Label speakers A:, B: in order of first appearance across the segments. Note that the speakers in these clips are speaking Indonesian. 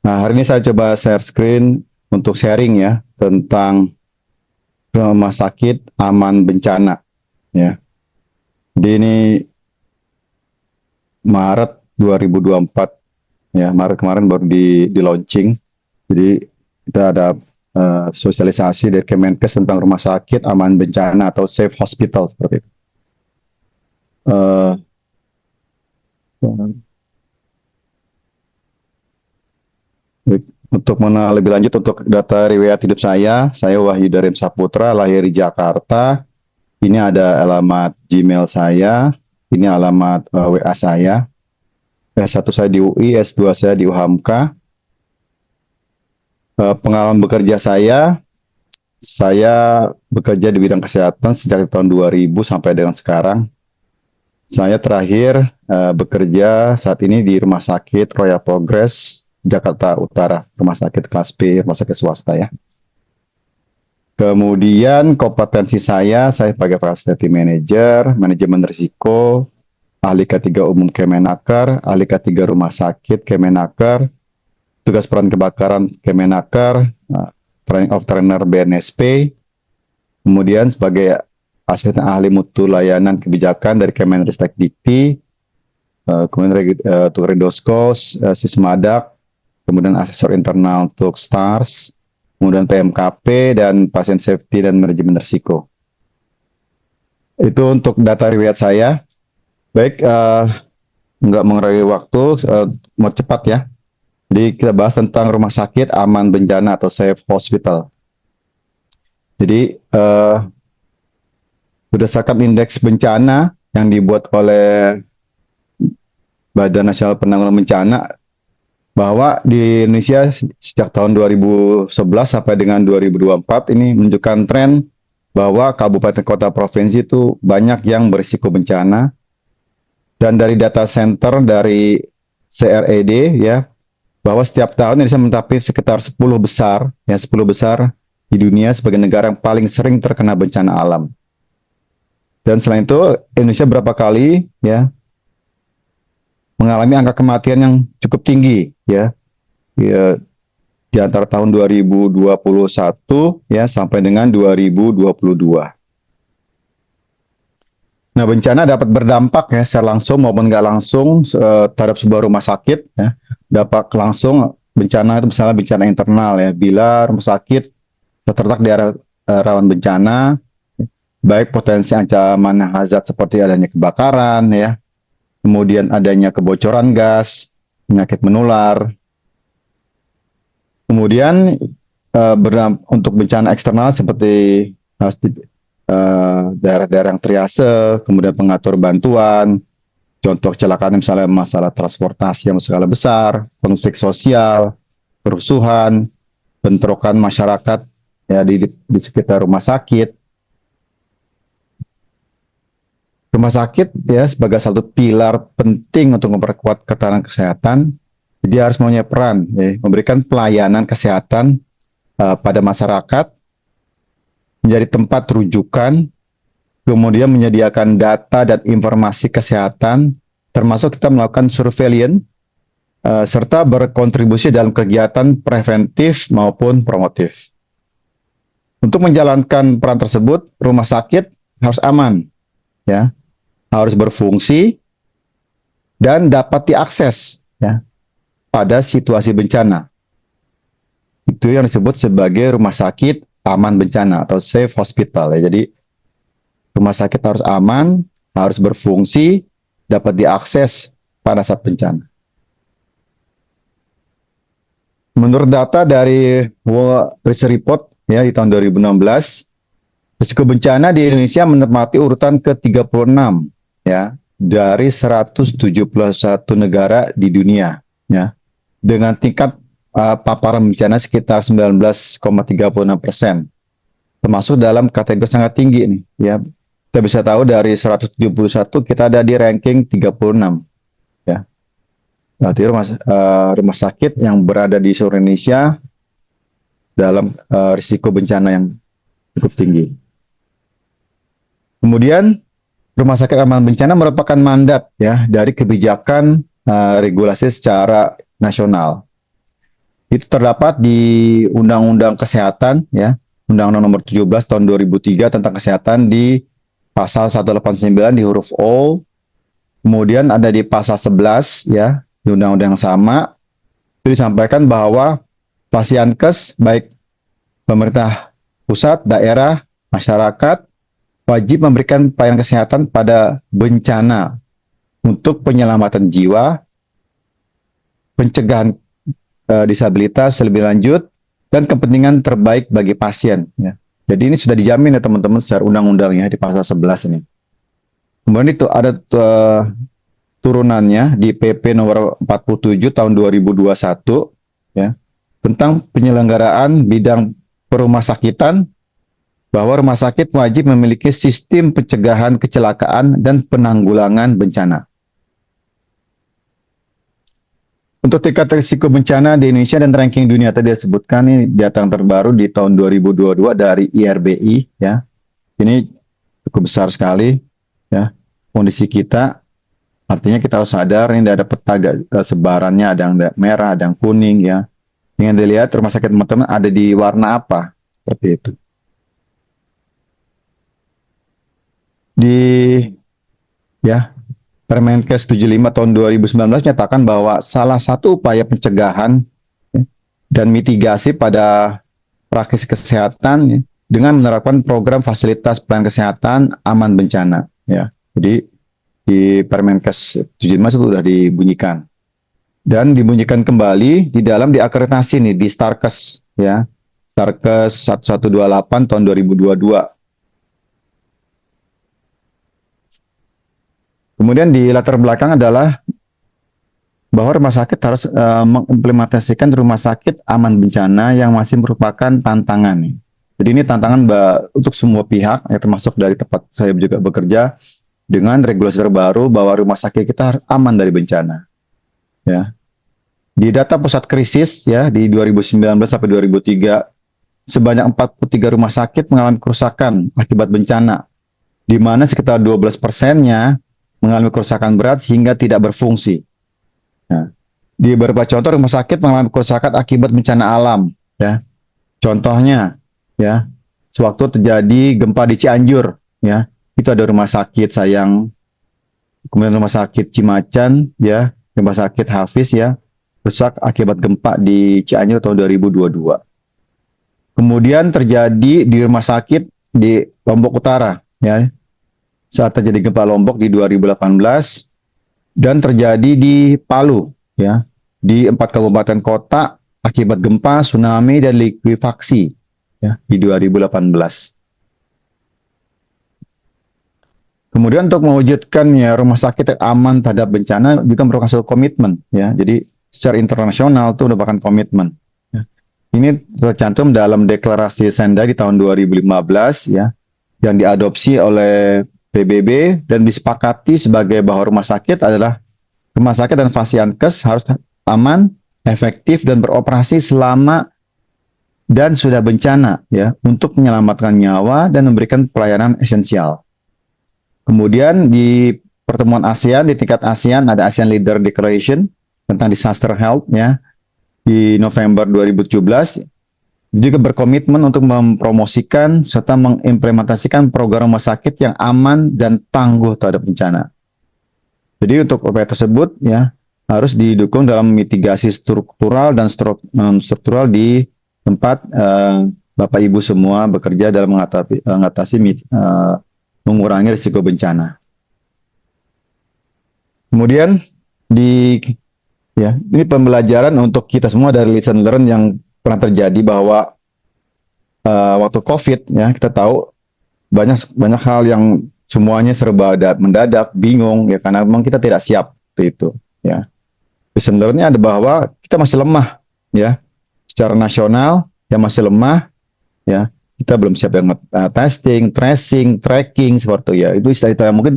A: Nah, hari ini saya coba share screen untuk sharing ya tentang rumah sakit aman bencana ya. Jadi ini Maret 2024 ya, Maret kemarin baru di launching. Jadi kita ada sosialisasi dari Kemenkes tentang rumah sakit aman bencana atau safe hospital seperti itu. Eh, untuk mengenal lebih lanjut untuk data riwayat hidup saya Wahyu Darim Saputra, lahir di Jakarta. Ini ada alamat Gmail saya, ini alamat WA saya. S1 saya di UI, S2 saya di UHAMKA. Pengalaman bekerja saya bekerja di bidang kesehatan sejak tahun 2000 sampai dengan sekarang. Saya terakhir bekerja saat ini di Rumah Sakit Royal Progress, Jakarta Utara, rumah sakit kelas B, rumah sakit swasta ya. Kemudian kompetensi saya sebagai facility manager, manajemen risiko, ahli K3 umum Kemenaker, ahli K3 rumah sakit Kemenaker, tugas peran kebakaran Kemenaker, training of trainer BNSP, kemudian sebagai asisten ahli mutu layanan kebijakan dari Kemenristek Dikti, kemudian untuk Redoskos, Sismadak, kemudian asesor internal untuk STARS, kemudian PMKP, dan pasien safety dan manajemen risiko. Itu untuk data riwayat saya. Baik, nggak mengurangi waktu, mau cepat ya. Jadi kita bahas tentang rumah sakit aman bencana atau safe hospital. Jadi berdasarkan indeks bencana yang dibuat oleh Badan Nasional Penanggulangan Bencana, bahwa di Indonesia sejak tahun 2011 sampai dengan 2024 ini menunjukkan tren bahwa kabupaten kota provinsi itu banyak yang berisiko bencana. Dan dari data center dari CRED ya, bahwa setiap tahun Indonesia mencapai sekitar 10 besar ya, 10 besar di dunia sebagai negara yang paling sering terkena bencana alam. Dan selain itu Indonesia berapa kali ya mengalami angka kematian yang cukup tinggi ya, di antara tahun 2021 ya sampai dengan 2022. Nah, bencana dapat berdampak ya secara langsung maupun nggak langsung terhadap sebuah rumah sakit ya. Dampak langsung bencana itu misalnya bencana internal ya, bila rumah sakit terletak di area rawan bencana, baik potensi ancaman hazard seperti adanya kebakaran ya, kemudian adanya kebocoran gas, penyakit menular. Kemudian untuk bencana eksternal seperti daerah-daerah yang triase, kemudian pengatur bantuan, contoh kecelakaan misalnya masalah transportasi yang skala besar, konflik sosial, kerusuhan, bentrokan masyarakat ya di sekitar rumah sakit. Rumah sakit ya sebagai satu pilar penting untuk memperkuat ketahanan kesehatan, dia harus mempunyai peran ya, memberikan pelayanan kesehatan pada masyarakat, menjadi tempat rujukan, kemudian menyediakan data dan informasi kesehatan, termasuk kita melakukan surveillance, serta berkontribusi dalam kegiatan preventif maupun promotif. Untuk menjalankan peran tersebut, rumah sakit harus aman, ya, harus berfungsi dan dapat diakses, ya, pada situasi bencana. Itu yang disebut sebagai rumah sakit aman bencana atau safe hospital. Ya. Jadi rumah sakit harus aman, harus berfungsi, dapat diakses pada saat bencana. Menurut data dari World Research Report ya di tahun 2016, risiko bencana di Indonesia menempati urutan ke-36 ya dari 171 negara di dunia ya, dengan tingkat paparan bencana sekitar 19,36%, termasuk dalam kategori sangat tinggi nih ya. Kita bisa tahu dari 171 kita ada di ranking 36 ya. Berarti rumah sakit yang berada di seluruh Indonesia dalam risiko bencana yang cukup tinggi. Kemudian rumah sakit aman bencana merupakan mandat ya dari kebijakan regulasi secara nasional. Itu terdapat di Undang-Undang Kesehatan ya, Undang-Undang Nomor 17 tahun 2003 tentang kesehatan di pasal 189 di huruf O. Kemudian ada di pasal 11 ya, di undang-undang yang sama itu disampaikan bahwa Pasienkes baik pemerintah pusat, daerah, masyarakat wajib memberikan pelayanan kesehatan pada bencana untuk penyelamatan jiwa, pencegahan disabilitas lebih lanjut, dan kepentingan terbaik bagi pasien. Ya. Jadi ini sudah dijamin ya teman-teman secara undang-undangnya di pasal 11 ini. Kemudian itu ada turunannya di PP nomor 47 tahun 2021 ya, tentang penyelenggaraan bidang perumahsakitan, bahwa rumah sakit wajib memiliki sistem pencegahan kecelakaan dan penanggulangan bencana. Untuk tingkat risiko bencana di Indonesia dan ranking dunia tadi disebutkan, ini data yang terbaru di tahun 2022 dari IRBI ya. Ini cukup besar sekali ya kondisi kita. Artinya kita harus sadar ini ada peta sebarannya, ada yang merah, ada yang kuning ya. Dengan dilihat rumah sakit teman-teman ada di warna apa, seperti itu. Di ya Permenkes 75 tahun 2019 nyatakan bahwa salah satu upaya pencegahan ya, dan mitigasi pada praktisi kesehatan ya, dengan menerapkan program fasilitas pelayanan kesehatan aman bencana ya. Jadi di Permenkes 75 itu sudah dibunyikan dan dibunyikan kembali di dalam diakreditasi nih di Starkes ya. Starkes 1128 tahun 2022. Kemudian di latar belakang adalah bahwa rumah sakit harus mengimplementasikan rumah sakit aman bencana yang masih merupakan tantangan nih. Jadi ini tantangan untuk semua pihak, ya, termasuk dari tempat saya juga bekerja, dengan regulasi terbaru bahwa rumah sakit kita aman dari bencana. Ya. Di data pusat krisis ya di 2019 sampai 2003, sebanyak 43 rumah sakit mengalami kerusakan akibat bencana, di mana sekitar 12%-nya mengalami kerusakan berat hingga tidak berfungsi. Nah, di beberapa contoh rumah sakit mengalami kerusakan akibat bencana alam. Ya, contohnya, ya, sewaktu terjadi gempa di Cianjur, ya, itu ada rumah sakit Sayang, kemudian rumah sakit Cimacan, ya, rumah sakit Hafiz, ya, rusak akibat gempa di Cianjur tahun 2022. Kemudian terjadi di rumah sakit di Lombok Utara, ya, saat terjadi gempa Lombok di 2018, dan terjadi di Palu ya di 4 kabupaten kota akibat gempa, tsunami, dan likuifaksi ya di 2018. Kemudian untuk mewujudkan ya rumah sakit yang aman terhadap bencana juga merupakan suatu komitmen ya. Jadi secara internasional itu merupakan komitmen. Ya. Ini tercantum dalam deklarasi Sendai di tahun 2015 ya yang diadopsi oleh PBB dan disepakati sebagai bahwa rumah sakit adalah rumah sakit dan Pasienkes harus aman, efektif, dan beroperasi selama dan sudah bencana ya untuk menyelamatkan nyawa dan memberikan pelayanan esensial. Kemudian di pertemuan ASEAN, di tingkat ASEAN ada ASEAN Leader Declaration tentang disaster health ya di November 2017 juga berkomitmen untuk mempromosikan serta mengimplementasikan program rumah sakit yang aman dan tangguh terhadap bencana. Jadi untuk upaya tersebut ya harus didukung dalam mitigasi struktural dan struktural di tempat Bapak Ibu semua bekerja dalam mengatasi mengurangi risiko bencana. Kemudian ini pembelajaran untuk kita semua dari lesson learn yang pernah terjadi bahwa waktu COVID ya kita tahu banyak hal yang semuanya serba mendadak, bingung ya karena memang kita tidak siap itu ya. Sebenarnya ada bahwa kita masih lemah ya secara nasional ya masih lemah ya kita belum siap yang testing, tracing, tracking seperti ya itu istilah-istilah yang mungkin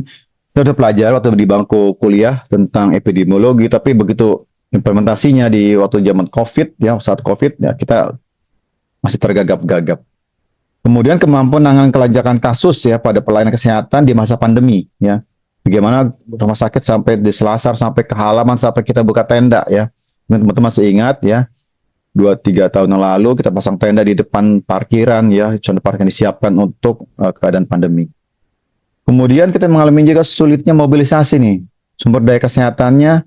A: kita sudah pelajari waktu di bangku kuliah tentang epidemiologi, tapi begitu implementasinya di waktu zaman COVID ya saat COVID ya kita masih tergagap-gagap. Kemudian kemampuan menangani kelonjakan kasus ya pada pelayanan kesehatan di masa pandemi ya. Bagaimana rumah sakit sampai di Selasar sampai ke halaman sampai kita buka tenda ya. Teman-teman masih ingat ya. 2-3 tahun yang lalu kita pasang tenda di depan parkiran ya, contoh parkiran disiapkan untuk keadaan pandemi. Kemudian kita mengalami juga sulitnya mobilisasi nih, sumber daya kesehatannya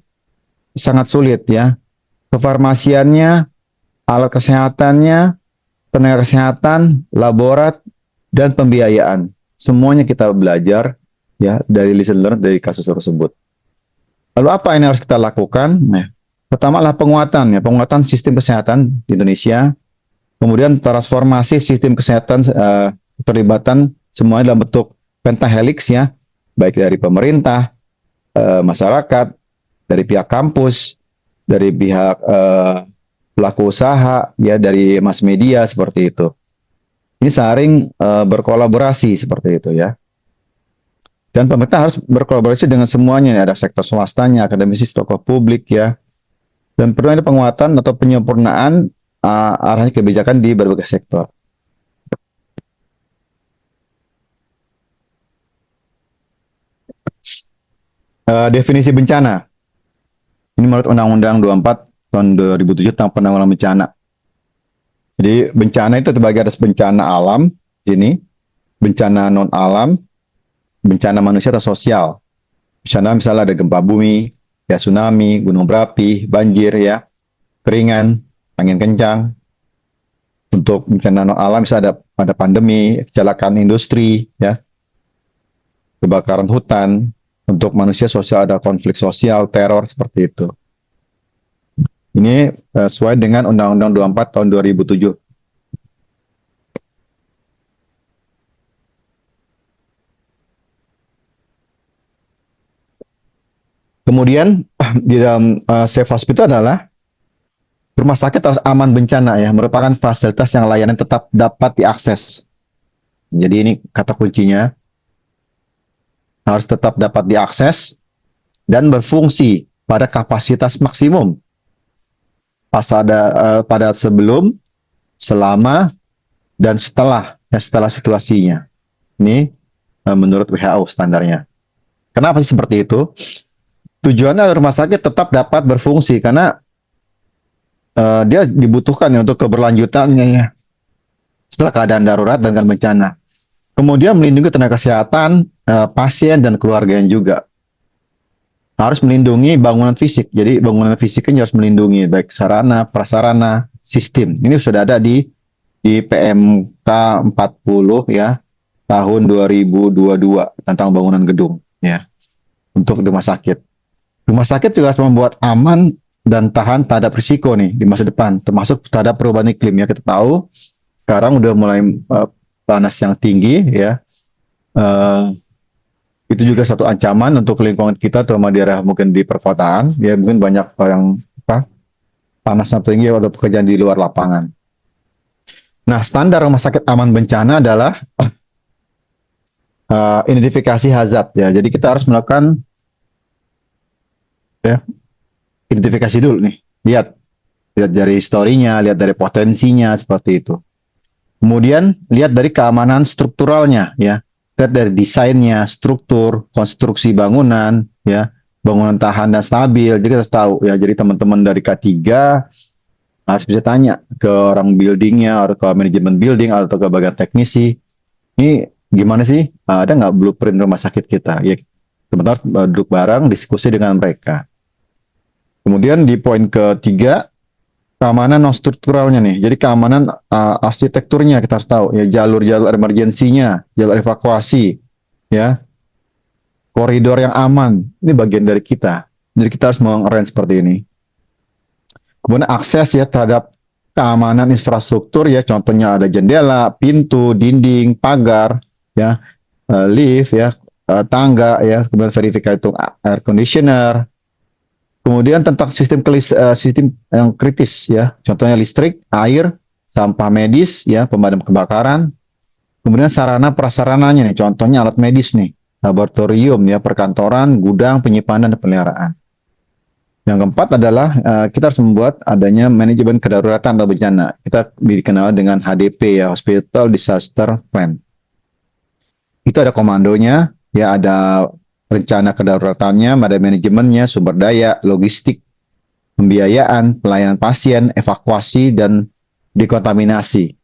A: sangat sulit ya, kefarmasiannya, alat kesehatannya, tenaga kesehatan, laborat, dan pembiayaan. Semuanya kita belajar ya dari lesson learned dari kasus tersebut. Lalu apa yang harus kita lakukan? Nah, pertama adalah penguatan ya, penguatan sistem kesehatan di Indonesia. Kemudian transformasi sistem kesehatan terlibatan semuanya dalam bentuk pentahelix ya, baik dari pemerintah, masyarakat, dari pihak kampus, dari pihak pelaku usaha, ya dari mass media seperti itu. Ini saling berkolaborasi seperti itu ya. Dan pemerintah harus berkolaborasi dengan semuanya, ya. Ada sektor swastanya, akademisi, tokoh publik ya. Dan perlu ada penguatan atau penyempurnaan arahnya kebijakan di berbagai sektor. Definisi bencana. Ini menurut Undang-Undang 24 tahun 2007 tentang penanggulangan bencana. Jadi bencana itu terbagi atas bencana alam, ini bencana non alam, bencana manusia atau sosial. Bencana misalnya ada gempa bumi, ya tsunami, gunung berapi, banjir ya, keringan, angin kencang. Untuk bencana non alam misalnya ada pandemi, kecelakaan industri, ya, kebakaran hutan. Untuk manusia sosial ada konflik sosial, teror seperti itu. Ini sesuai dengan Undang-Undang 24 tahun 2007. Kemudian di dalam Safe Hospital adalah rumah sakit harus aman bencana ya, merupakan fasilitas yang layanan tetap dapat diakses. Jadi ini kata kuncinya, harus tetap dapat diakses dan berfungsi pada kapasitas maksimum. Pada sebelum, selama, dan setelah situasinya. Ini menurut WHO standarnya. Kenapa sih seperti itu? Tujuannya rumah sakit tetap dapat berfungsi karena dia dibutuhkan ya untuk keberlanjutannya ya setelah keadaan darurat dan bencana. Kemudian melindungi tenaga kesehatan, pasien dan keluarganya juga. Harus melindungi bangunan fisik. Jadi bangunan fisiknya harus melindungi baik sarana, prasarana, sistem. Ini sudah ada di PMK 40 ya tahun 2022 tentang bangunan gedung ya untuk rumah sakit. Rumah sakit juga harus membuat aman dan tahan terhadap risiko nih di masa depan, termasuk terhadap perubahan iklim ya. Kita tahu sekarang udah mulai panas yang tinggi ya, itu juga satu ancaman untuk lingkungan kita, terutama daerah mungkin di perkotaan ya, mungkin banyak yang panas yang tinggi atau pekerjaan di luar lapangan. Nah, standar rumah sakit aman bencana adalah identifikasi hazard ya. Jadi kita harus melakukan ya, identifikasi dulu nih, lihat dari historinya, lihat dari potensinya seperti itu. Kemudian lihat dari keamanan strukturalnya ya, lihat dari desainnya, struktur, konstruksi bangunan ya, bangunan tahan dan stabil. Jadi kita harus tahu ya, jadi teman-teman dari K3 harus bisa tanya ke orang buildingnya, atau ke manajemen building, atau ke bagian teknisi, ini gimana sih, ada nggak blueprint rumah sakit kita ya, teman-teman duduk bareng diskusi dengan mereka. Kemudian di poin ketiga, keamanan non strukturalnya nih. Jadi keamanan arsitekturnya kita harus tahu ya, jalur-jalur emergensinya, jalur evakuasi, ya, koridor yang aman. Ini bagian dari kita. Jadi kita harus mengarrange seperti ini. Kemudian akses ya terhadap keamanan infrastruktur ya, contohnya ada jendela, pintu, dinding, pagar, ya, lift ya, tangga ya, kemudian verifikasi itu air conditioner. Kemudian tentang sistem yang kritis ya, contohnya listrik, air, sampah medis ya, pemadam kebakaran. Kemudian sarana prasarananya nih, contohnya alat medis nih, laboratorium ya, perkantoran, gudang, penyimpanan dan pemeliharaan. Yang keempat adalah kita harus membuat adanya manajemen kedaruratan atau bencana. Kita dikenal dengan HDP ya, Hospital Disaster Plan. Itu ada komandonya ya, ada rencana kedaruratannya, ada manajemennya, sumber daya, logistik. pembiayaan, pelayanan pasien, evakuasi, dan dekontaminasi.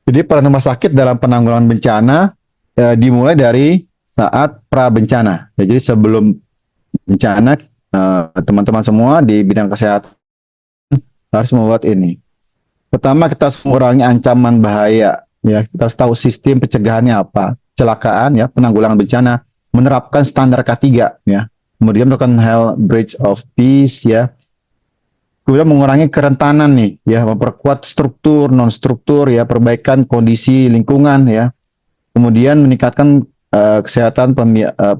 A: Jadi peran rumah sakit dalam penanggulangan bencana dimulai dari saat pra bencana. Jadi sebelum bencana, teman-teman semua di bidang kesehatan harus membuat ini. Pertama, kita harus mengurangi ancaman bahaya. Ya, kita harus tahu sistem pencegahannya apa, kecelakaan, ya, penanggulangan bencana, menerapkan standar K3, ya. Kemudian melakukan health bridge of peace, ya. Kemudian mengurangi kerentanan nih, ya, memperkuat struktur, non struktur, ya, perbaikan kondisi lingkungan, ya. Kemudian meningkatkan kesehatan,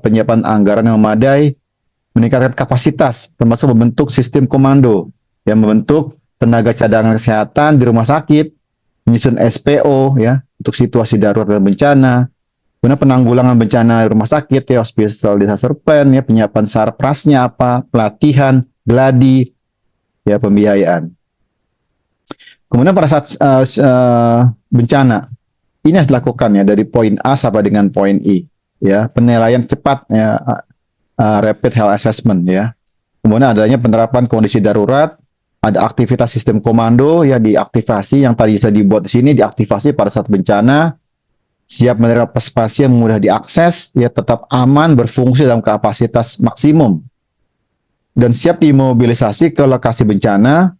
A: penyiapan anggaran yang memadai, meningkatkan kapasitas, termasuk membentuk sistem komando, yang membentuk tenaga cadangan kesehatan di rumah sakit, menyusun SPO, ya, untuk situasi darurat dan bencana, kemudian penanggulangan bencana di rumah sakit, ya, hospital disaster plan, ya, penyiapan sarprasnya apa, pelatihan, gladi, ya, pembiayaan. Kemudian pada saat bencana, ini harus dilakukan, ya, dari poin A sampai dengan poin I, ya, penilaian cepat, ya, rapid health assessment, ya. Kemudian adanya penerapan kondisi darurat, ada aktivitas sistem komando, ya, diaktifasi, yang tadi bisa dibuat di sini diaktifasi pada saat bencana, siap menerima pasien yang mudah diakses, ya, tetap aman, berfungsi dalam kapasitas maksimum, dan siap dimobilisasi ke lokasi bencana,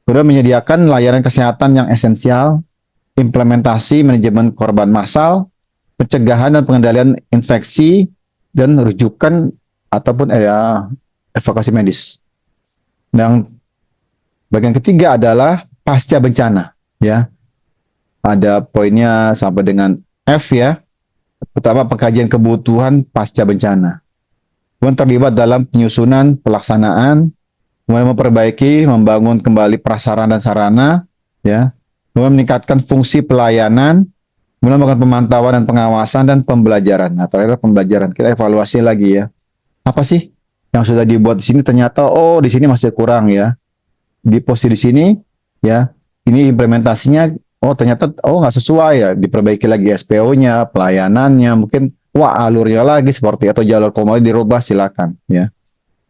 A: kemudian menyediakan layanan kesehatan yang esensial, implementasi manajemen korban massal, pencegahan dan pengendalian infeksi, dan rujukan ataupun evakuasi medis. Yang bagian ketiga adalah pasca bencana, ya. Ada poinnya sampai dengan F, ya. Pertama, pengkajian kebutuhan pasca bencana. Kemudian terlibat dalam penyusunan pelaksanaan, kemudian memperbaiki, membangun kembali prasarana dan sarana, ya. Kemudian meningkatkan fungsi pelayanan, kemudian melakukan pemantauan dan pengawasan dan pembelajaran. Nah, terakhir pembelajaran, kita evaluasi lagi, ya. Apa sih yang sudah dibuat di sini, ternyata oh di sini masih kurang, ya. Di posisi di sini, ya, ini implementasinya, oh ternyata oh nggak sesuai, ya, diperbaiki lagi SPO-nya, pelayanannya, mungkin wah alurnya lagi seperti atau jalur komunikasi dirubah, silakan, ya.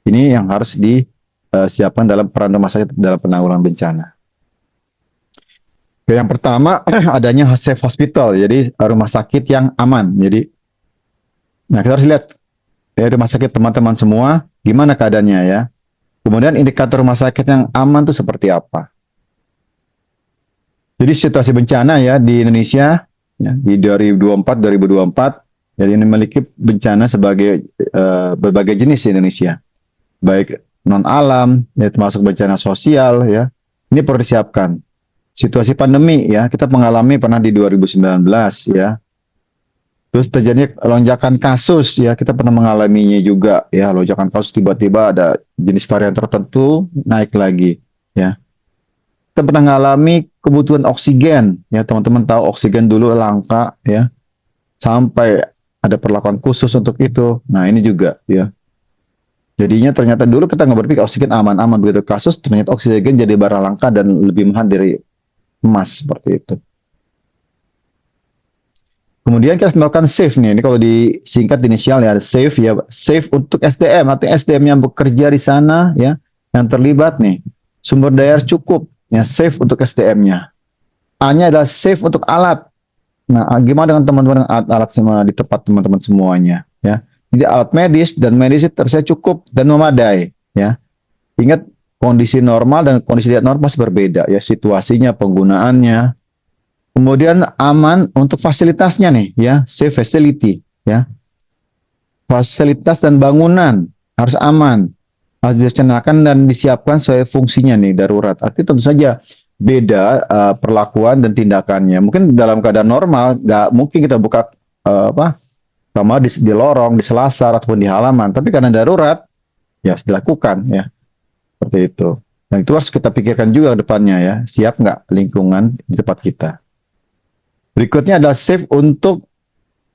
A: Ini yang harus disiapkan dalam peran rumah sakit dalam penanggulangan bencana. Yang pertama adanya safe hospital, jadi rumah sakit yang aman. Jadi, nah kita harus lihat ya rumah sakit teman-teman semua gimana keadaannya, ya. Kemudian indikator rumah sakit yang aman itu seperti apa? Jadi situasi bencana, ya, di Indonesia, ya, di 2024, jadi ini memiliki bencana sebagai berbagai jenis di Indonesia, baik non alam, ya, termasuk bencana sosial, ya. Ini perlu disiapkan. Situasi pandemi, ya, kita mengalami pernah di 2019, ya. Terus terjadi lonjakan kasus, ya, kita pernah mengalaminya juga, ya, lonjakan kasus tiba-tiba ada jenis varian tertentu naik lagi, ya. Kita pernah mengalami kebutuhan oksigen, ya, teman-teman tahu oksigen dulu langka, ya, sampai ada perlakuan khusus untuk itu. Nah ini juga, ya. Jadinya ternyata dulu kita nggak berpikir oksigen aman-aman, begitu kasus ternyata oksigen jadi barang langka dan lebih mahal dari emas, seperti itu. Kemudian kita melakukan save nih, ini kalau disingkat inisial, ya, save, ya, save untuk SDM, artinya SDM yang bekerja di sana, ya, yang terlibat nih, sumber daya cukup, ya, save untuk SDM-nya. A-nya adalah save untuk alat. Nah, gimana dengan teman-teman alat semua di tempat teman-teman semuanya, ya. Jadi alat medis dan medis itu terasa cukup dan memadai, ya. Ingat kondisi normal dan kondisi tidak normal berbeda, ya, situasinya, penggunaannya. Kemudian aman untuk fasilitasnya nih, ya, safe facility, ya. Fasilitas dan bangunan harus aman, harus direncanakan dan disiapkan sesuai fungsinya nih, darurat. Artinya tentu saja beda perlakuan dan tindakannya. Mungkin dalam keadaan normal nggak mungkin kita buka kamar di lorong, di selasar ataupun di halaman. Tapi karena darurat, ya harus dilakukan, ya, seperti itu. Dan itu harus kita pikirkan juga ke depannya, ya, siap nggak lingkungan di tempat kita. Berikutnya adalah save untuk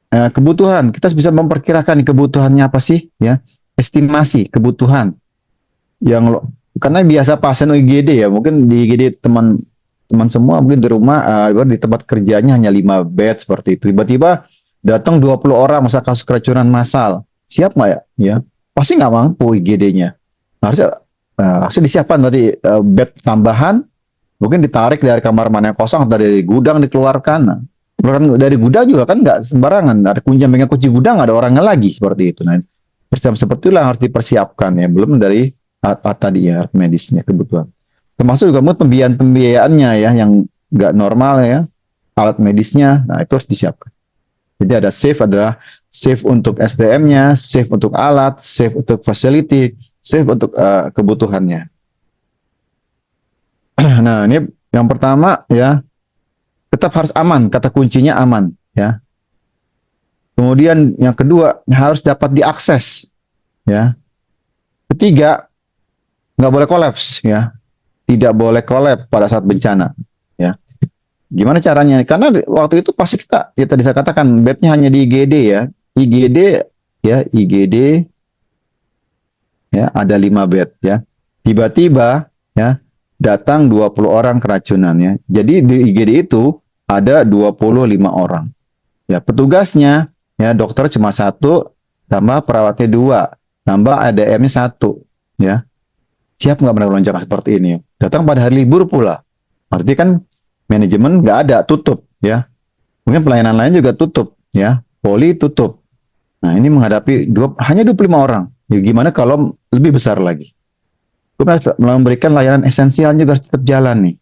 A: kebutuhan. Kita bisa memperkirakan kebutuhannya apa sih, ya, estimasi kebutuhan. Karena biasa pasien IGD, ya, mungkin di IGD teman semua mungkin di rumah di tempat kerjanya hanya 5 bed seperti itu. Tiba-tiba datang 20 orang masa kasus keracunan massal. Siap nggak, ya? Ya, pasti nggak mampu IGD-nya. Harusnya disiapkan berarti bed tambahan, mungkin ditarik dari kamar mana yang kosong atau dari gudang dikeluarkan. Nah, dari gudang juga kan nggak sembarangan, ada kunci yang kunci gudang, ada orangnya lagi seperti itu. Nah, persiapan seperti itu harus dipersiapkan ya, belum dari alat tadi ya, medisnya kebutuhan. Termasuk juga pembiayaannya ya, yang nggak normal ya, alat medisnya, nah itu harus disiapkan. Jadi ada save untuk SDM-nya, save untuk alat, save untuk facility, save untuk kebutuhannya. Nah, ini yang pertama ya, tetap harus aman, kata kuncinya aman ya. Kemudian yang kedua harus dapat diakses ya. Ketiga, nggak boleh kolaps ya, tidak boleh kolaps pada saat bencana ya. Gimana caranya? Karena waktu itu pasti kita, ya tadi saya katakan bednya hanya di IGD ya, IGD ya ada 5 bed ya. Tiba-tiba ya datang 20 orang keracunan ya. Jadi di IGD itu ada 25 orang. Ya, petugasnya ya dokter cuma satu, tambah perawatnya dua, tambah ADM-nya satu ya. Siap nggak benar lonjakan seperti ini? Datang pada hari libur pula. Artinya kan manajemen nggak ada, tutup ya. Mungkin pelayanan lain juga tutup ya. Poli tutup. Nah, ini menghadapi hanya 25 orang. Ya, gimana kalau lebih besar lagi? Kita memberikan layanan esensial juga tetap jalan nih.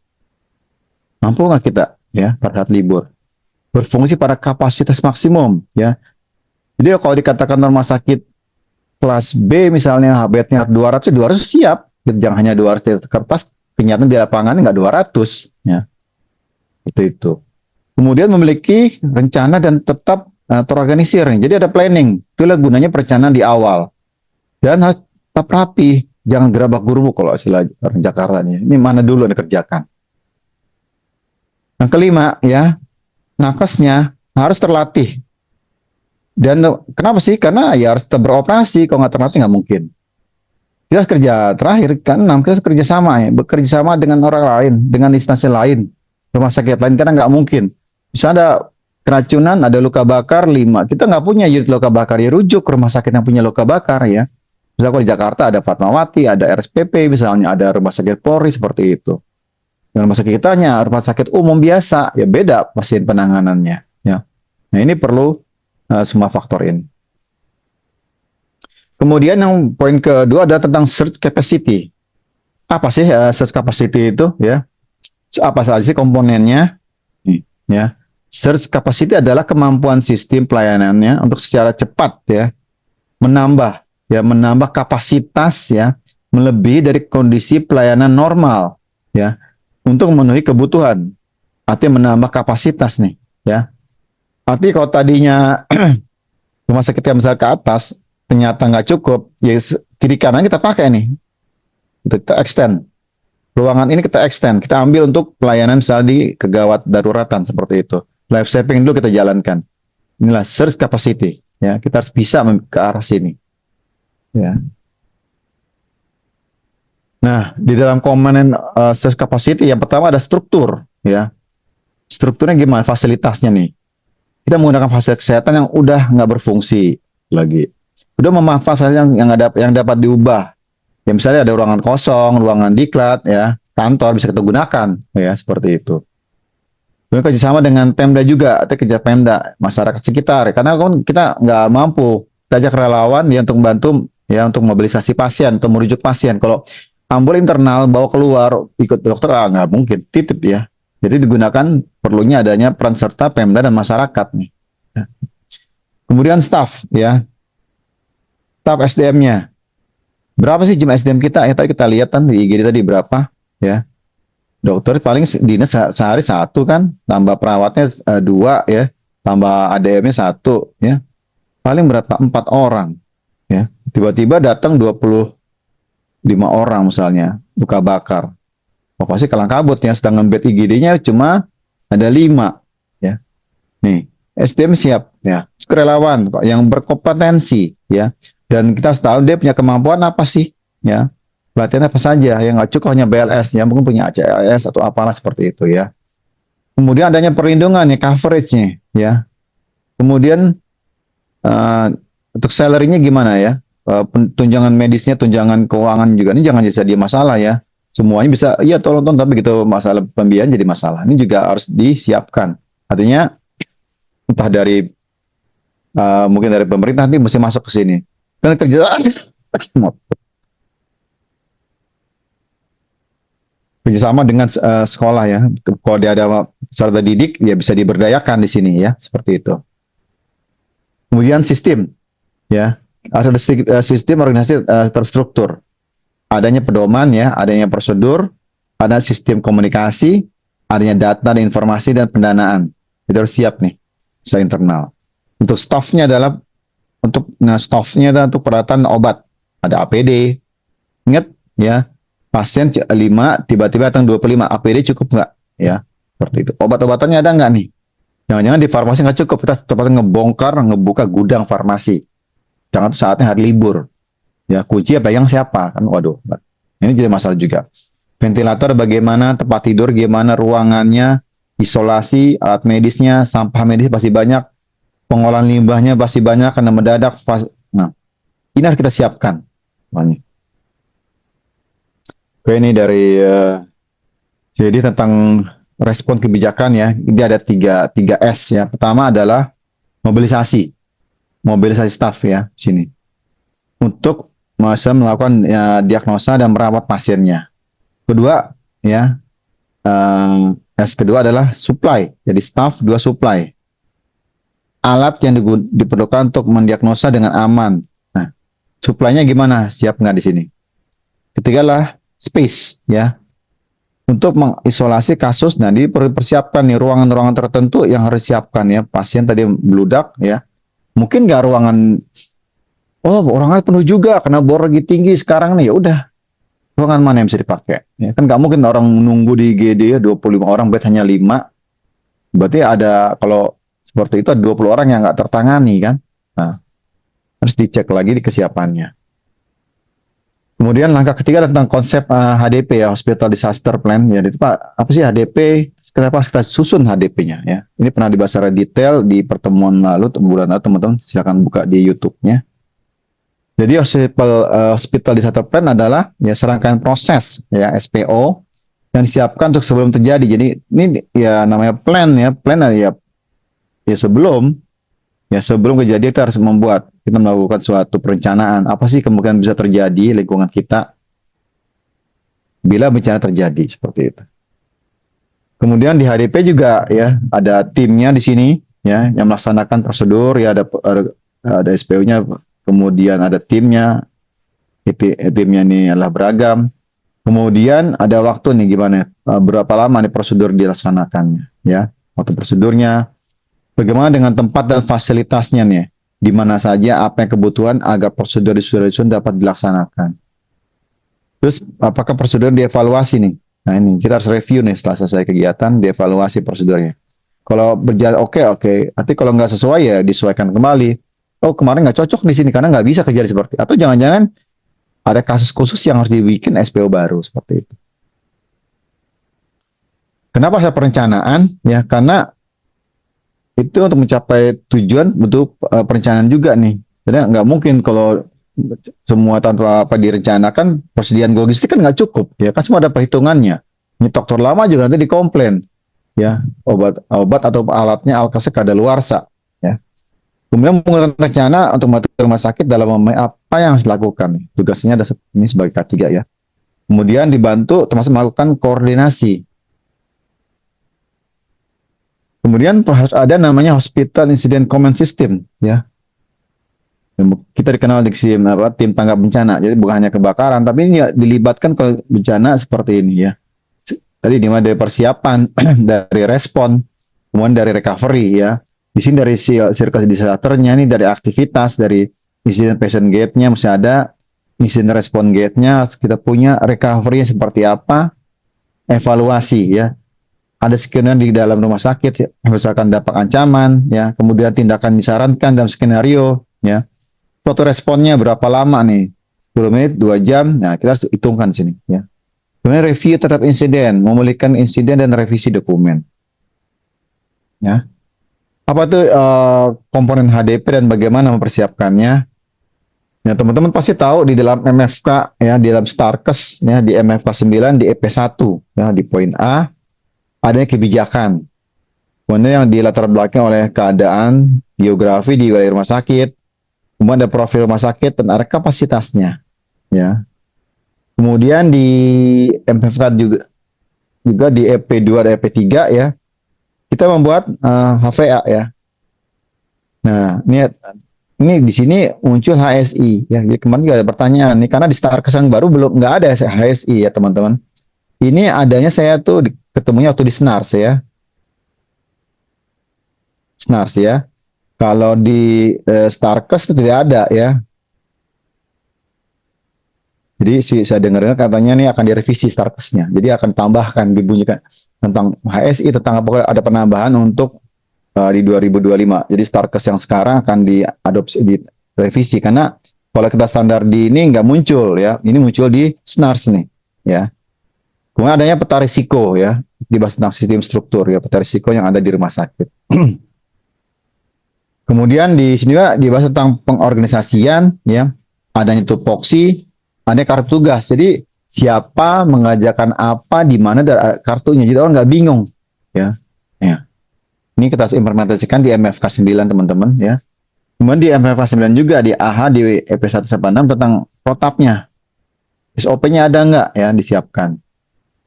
A: Mampu nggak kita ya pada saat libur? Berfungsi pada kapasitas maksimum ya. Jadi kalau dikatakan rumah sakit kelas B misalnya bednya 200 siap. Jangan hanya 200 di kertas, kenyataan di lapangan nggak 200 ya. Itu. Kemudian memiliki rencana dan tetap terorganisir. Jadi ada planning. Itulah gunanya perencanaan di awal. Dan harus tetap rapi, jangan gerabak gerubuk kalau istilah orang Jakarta nih. Ini mana dulu yang dikerjakan. Yang kelima ya, nakesnya harus terlatih. Dan kenapa sih? Karena ya harus tetap beroperasi. Kalau nggak terlatih nggak mungkin. Kita kerja terakhir kan, kita kerja sama ya, bekerja sama dengan orang lain, dengan instansi lain, rumah sakit lain, karena nggak mungkin. Bisa ada keracunan, ada luka bakar 5. Kita nggak punya unit luka bakar, ya rujuk ke rumah sakit yang punya luka bakar ya. Misalnya kalau di Jakarta ada Fatmawati, ada RSPP, misalnya ada rumah sakit Polri seperti itu. Dan rumah sakit kitanya, rumah sakit umum biasa, ya beda pasien penanganannya. Ya. Nah ini perlu semua faktor ini. Kemudian yang poin kedua adalah tentang search capacity. Apa sih search capacity itu ya? Apa saja sih komponennya? Ya. Search capacity adalah kemampuan sistem pelayanannya untuk secara cepat ya menambah kapasitas ya melebihi dari kondisi pelayanan normal ya untuk memenuhi kebutuhan. Artinya menambah kapasitas nih ya. Artinya kalau tadinya rumah sakit yang misalnya ke atas ternyata nggak cukup, ya kiri kanan kita pakai nih, kita extend ruangan ini, kita extend, kita ambil untuk pelayanan misalnya di kegawat daruratan seperti itu, life saving dulu kita jalankan. Inilah search capacity ya, kita harus bisa ke arah sini ya. Nah, di dalam komponen search capacity yang pertama ada struktur ya. Strukturnya gimana? Fasilitasnya nih, kita menggunakan fasilitas kesehatan yang udah nggak berfungsi lagi, udah memanfaatkan yang dapat diubah. Ya misalnya ada ruangan kosong, ruangan diklat ya, kantor bisa kita gunakan ya seperti itu. Kemudian kerjasama dengan Pemda juga, atau kerja Pemda, masyarakat sekitar. Karena kan kita nggak mampu, kita ajak relawan ya untuk membantu ya untuk mobilisasi pasien, atau merujuk pasien. Kalau ambul internal bawa keluar ikut dokter nggak mungkin, titip ya. Jadi digunakan perlunya adanya peran serta Pemda dan masyarakat nih. Ya. Kemudian staff ya. Staf SDM-nya. Berapa sih jumlah SDM kita? Ya tadi kita lihat kan di IGD tadi berapa ya. Dokter paling dinas sehari satu kan, tambah perawatnya 2 ya, tambah ADM-nya 1 ya. Paling berapa? 4 orang ya. Tiba-tiba datang 25 orang misalnya, luka bakar. Oh, pasti kalang kabut ya, sedangkan bed IGD-nya cuma ada 5 ya. Nih, SDM siap ya. Relawan yang berkompetensi ya. Dan kita harus tahu dia punya kemampuan apa sih, ya. Pelatihan apa saja, yang nggak cukup hanya BLS, ya mungkin punya ACLS atau apalah seperti itu ya. Kemudian adanya perlindungan, ya coverage-nya, ya. Kemudian untuk salary-nya gimana ya? tunjangan medisnya, tunjangan keuangan juga ini jangan jadi masalah ya. Semuanya bisa, iya tolong tapi gitu masalah pembiayaan jadi masalah. Ini juga harus disiapkan. Artinya entah dari mungkin dari pemerintah nanti mesti masuk ke sini. Dan kerjasama dengan sekolah ya. Kalau dia ada peserta didik, ya bisa diberdayakan di sini ya, seperti itu. Kemudian sistem, ya, ada sistem organisasi terstruktur. Adanya pedoman ya, adanya prosedur, ada sistem komunikasi, adanya data dan informasi dan pendanaan. Jadi harus siap nih, secara internal. Untuk staffnya adalah staffnya adalah untuk perawatan obat. Ada APD. Ingat ya, pasien 5 tiba-tiba datang 25, APD cukup nggak? Ya, seperti itu. Obat-obatannya ada nggak nih? Jangan-jangan di farmasi nggak cukup, kita cepat ngebuka gudang farmasi. Jangan saatnya hari libur. Ya, kunci ya pegang siapa? Kan waduh. Ini jadi masalah juga. Ventilator bagaimana, tempat tidur gimana, ruangannya, isolasi, alat medisnya, sampah medis pasti banyak, pengolahan limbahnya pasti banyak karena mendadak. Nah, ini harus kita siapkan. Oke, ini dari jadi tentang respon kebijakan ya. Ini ada tiga S ya. Pertama adalah mobilisasi staf ya sini untuk masa melakukan diagnosa dan merawat pasiennya. Kedua ya S kedua adalah supply. Jadi staf, dua supply. Alat yang diperlukan untuk mendiagnosa dengan aman. Nah, supply-nya gimana? Siap nggak di sini? Ketiga lah space ya. Untuk mengisolasi kasus, nah dipersiapkan nih ruangan-ruangan tertentu yang harus disiapkan ya. Pasien tadi meludak ya. Mungkin nggak ruangan, orangnya penuh juga karena bor lagi tinggi sekarang nih, ya udah. Ruangan mana yang bisa dipakai? Ya, kan nggak mungkin orang nunggu di IGD ya 25 orang, bed hanya 5. Berarti ada, kalau seperti itu ada 20 orang yang nggak tertangani kan. Nah, harus dicek lagi di kesiapannya. Kemudian langkah ketiga tentang konsep HDP ya, Hospital Disaster Plan. Ya, itu Pak, apa sih HDP? Kenapa kita susun HDP-nya ya? Ini pernah dibahas secara detail di pertemuan lalu, bulan lalu teman-teman silakan buka di YouTube-nya. Jadi Hospital Disaster Plan adalah ya serangkaian proses ya SPO yang disiapkan untuk sebelum terjadi. Jadi ini ya namanya plan ya sebelum kejadian kita harus kita melakukan suatu perencanaan. Apa sih kemungkinan bisa terjadi lingkungan kita bila bencana terjadi seperti itu. Kemudian di HDP juga ya ada timnya di sini ya yang melaksanakan prosedur ya, ada SPO-nya, kemudian ada timnya. Timnya ini adalah beragam. Kemudian ada waktu nih gimana berapa lama nih prosedur dilaksanakannya ya. Waktu prosedurnya, bagaimana dengan tempat dan fasilitasnya nih, di mana saja, apa yang kebutuhan agar prosedur disusun dapat dilaksanakan. Terus apakah prosedur dievaluasi nih? Nah ini kita harus review nih setelah selesai kegiatan, dievaluasi prosedurnya. Kalau berjalan oke. Nanti kalau nggak sesuai ya disesuaikan kembali. Oh kemarin nggak cocok di sini karena nggak bisa kejadian seperti. Atau jangan-jangan ada kasus khusus yang harus dibikin SPO baru seperti itu. Kenapa ada perencanaan? Ya karena itu untuk mencapai tujuan butuh perencanaan juga nih. Jadi nggak mungkin kalau semua tanpa apa direncanakan, persediaan logistik kan nggak cukup ya kan, semua ada perhitungannya. Nyetok terlama juga nanti dikomplain ya, obat atau alatnya alkesnya kadaluarsa ya. Kemudian menggunakan rencana untuk membantu rumah sakit dalam apa yang harus dilakukan. Tugasnya ada ini sebagai K3 ya. Kemudian dibantu termasuk melakukan koordinasi. Kemudian harus ada namanya Hospital Incident Command System ya. Kita dikenal di tim tanggap bencana. Jadi bukan hanya kebakaran, tapi ini ya, dilibatkan ke bencana seperti ini ya. Tadi dimana dari persiapan, dari respon, kemudian dari recovery ya. Di sini dari circle disasternya, ini dari aktivitas, dari incident patient gate-nya mesti ada, incident respon gate-nya kita punya, recovery seperti apa, evaluasi ya. Ada skenario di dalam rumah sakit, misalkan dampak ancaman ya, kemudian tindakan disarankan dalam skenario ya. Suatu responnya berapa lama nih? 10 menit, 2 jam. Nah, kita harus hitungkan sini ya. Kemudian review terhadap insiden, memulihkan insiden dan revisi dokumen. Ya. Apa tuh komponen HDP dan bagaimana mempersiapkannya? Nah, teman-teman pasti tahu di dalam MFK ya, di dalam Starkes ya, di MFK 9 di EP1 ya, di poin A adanya kebijakan. Kemudian yang dilatar belakangi oleh keadaan geografi di wilayah rumah sakit, kemudian ada profil rumah sakit dan ada kapasitasnya ya. Kemudian di MFK juga di EP2 dan EP3 ya, kita membuat HVA ya. Nah, ini di sini muncul HSI ya. Jadi kemarin juga ada pertanyaan nih karena di Starkes yang baru belum nggak ada HSI ya teman-teman. Ini adanya saya tuh ketemunya waktu di SNARS ya. SNARS ya. Kalau di Starkes itu tidak ada ya. Jadi saya dengar katanya nih akan direvisi Starkesnya. Jadi akan tambahkan dibunyikan tentang HSI, tentang apa ada penambahan untuk di 2025. Jadi Starkes yang sekarang akan diadopsi, direvisi karena kalau kita standar di ini nggak muncul ya. Ini muncul di SNARS nih ya. Kemudian adanya peta risiko ya, dibahas tentang sistem struktur ya, peta risiko yang ada di rumah sakit. Kemudian di sini juga dibahas tentang pengorganisasian ya, adanya tupoksi, ada kartu tugas. Jadi siapa mengajarkan apa di mana kartunya, jadi orang nggak bingung ya. Ya. Ini kita implementasikan di MFK 9 teman-teman ya. Kemudian di MFK 9 juga di AH di EP186 tentang protapnya. SOP-nya ada nggak ya disiapkan.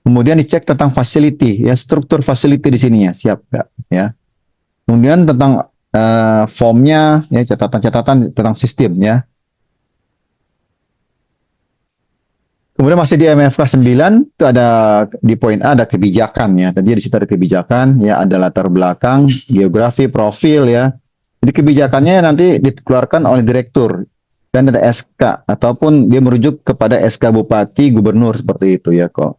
A: Kemudian dicek tentang facility ya, struktur facility di sini ya, siap nggak ya. Kemudian tentang formnya ya, catatan-catatan tentang sistem ya. Kemudian masih di MFK 9 itu ada di poin A ada kebijakan ya. Tadi di situ ada kebijakan ya, ada latar belakang, geografi, profil ya. Jadi kebijakannya nanti dikeluarkan oleh direktur dan ada SK ataupun dia merujuk kepada SK Bupati Gubernur seperti itu ya kok.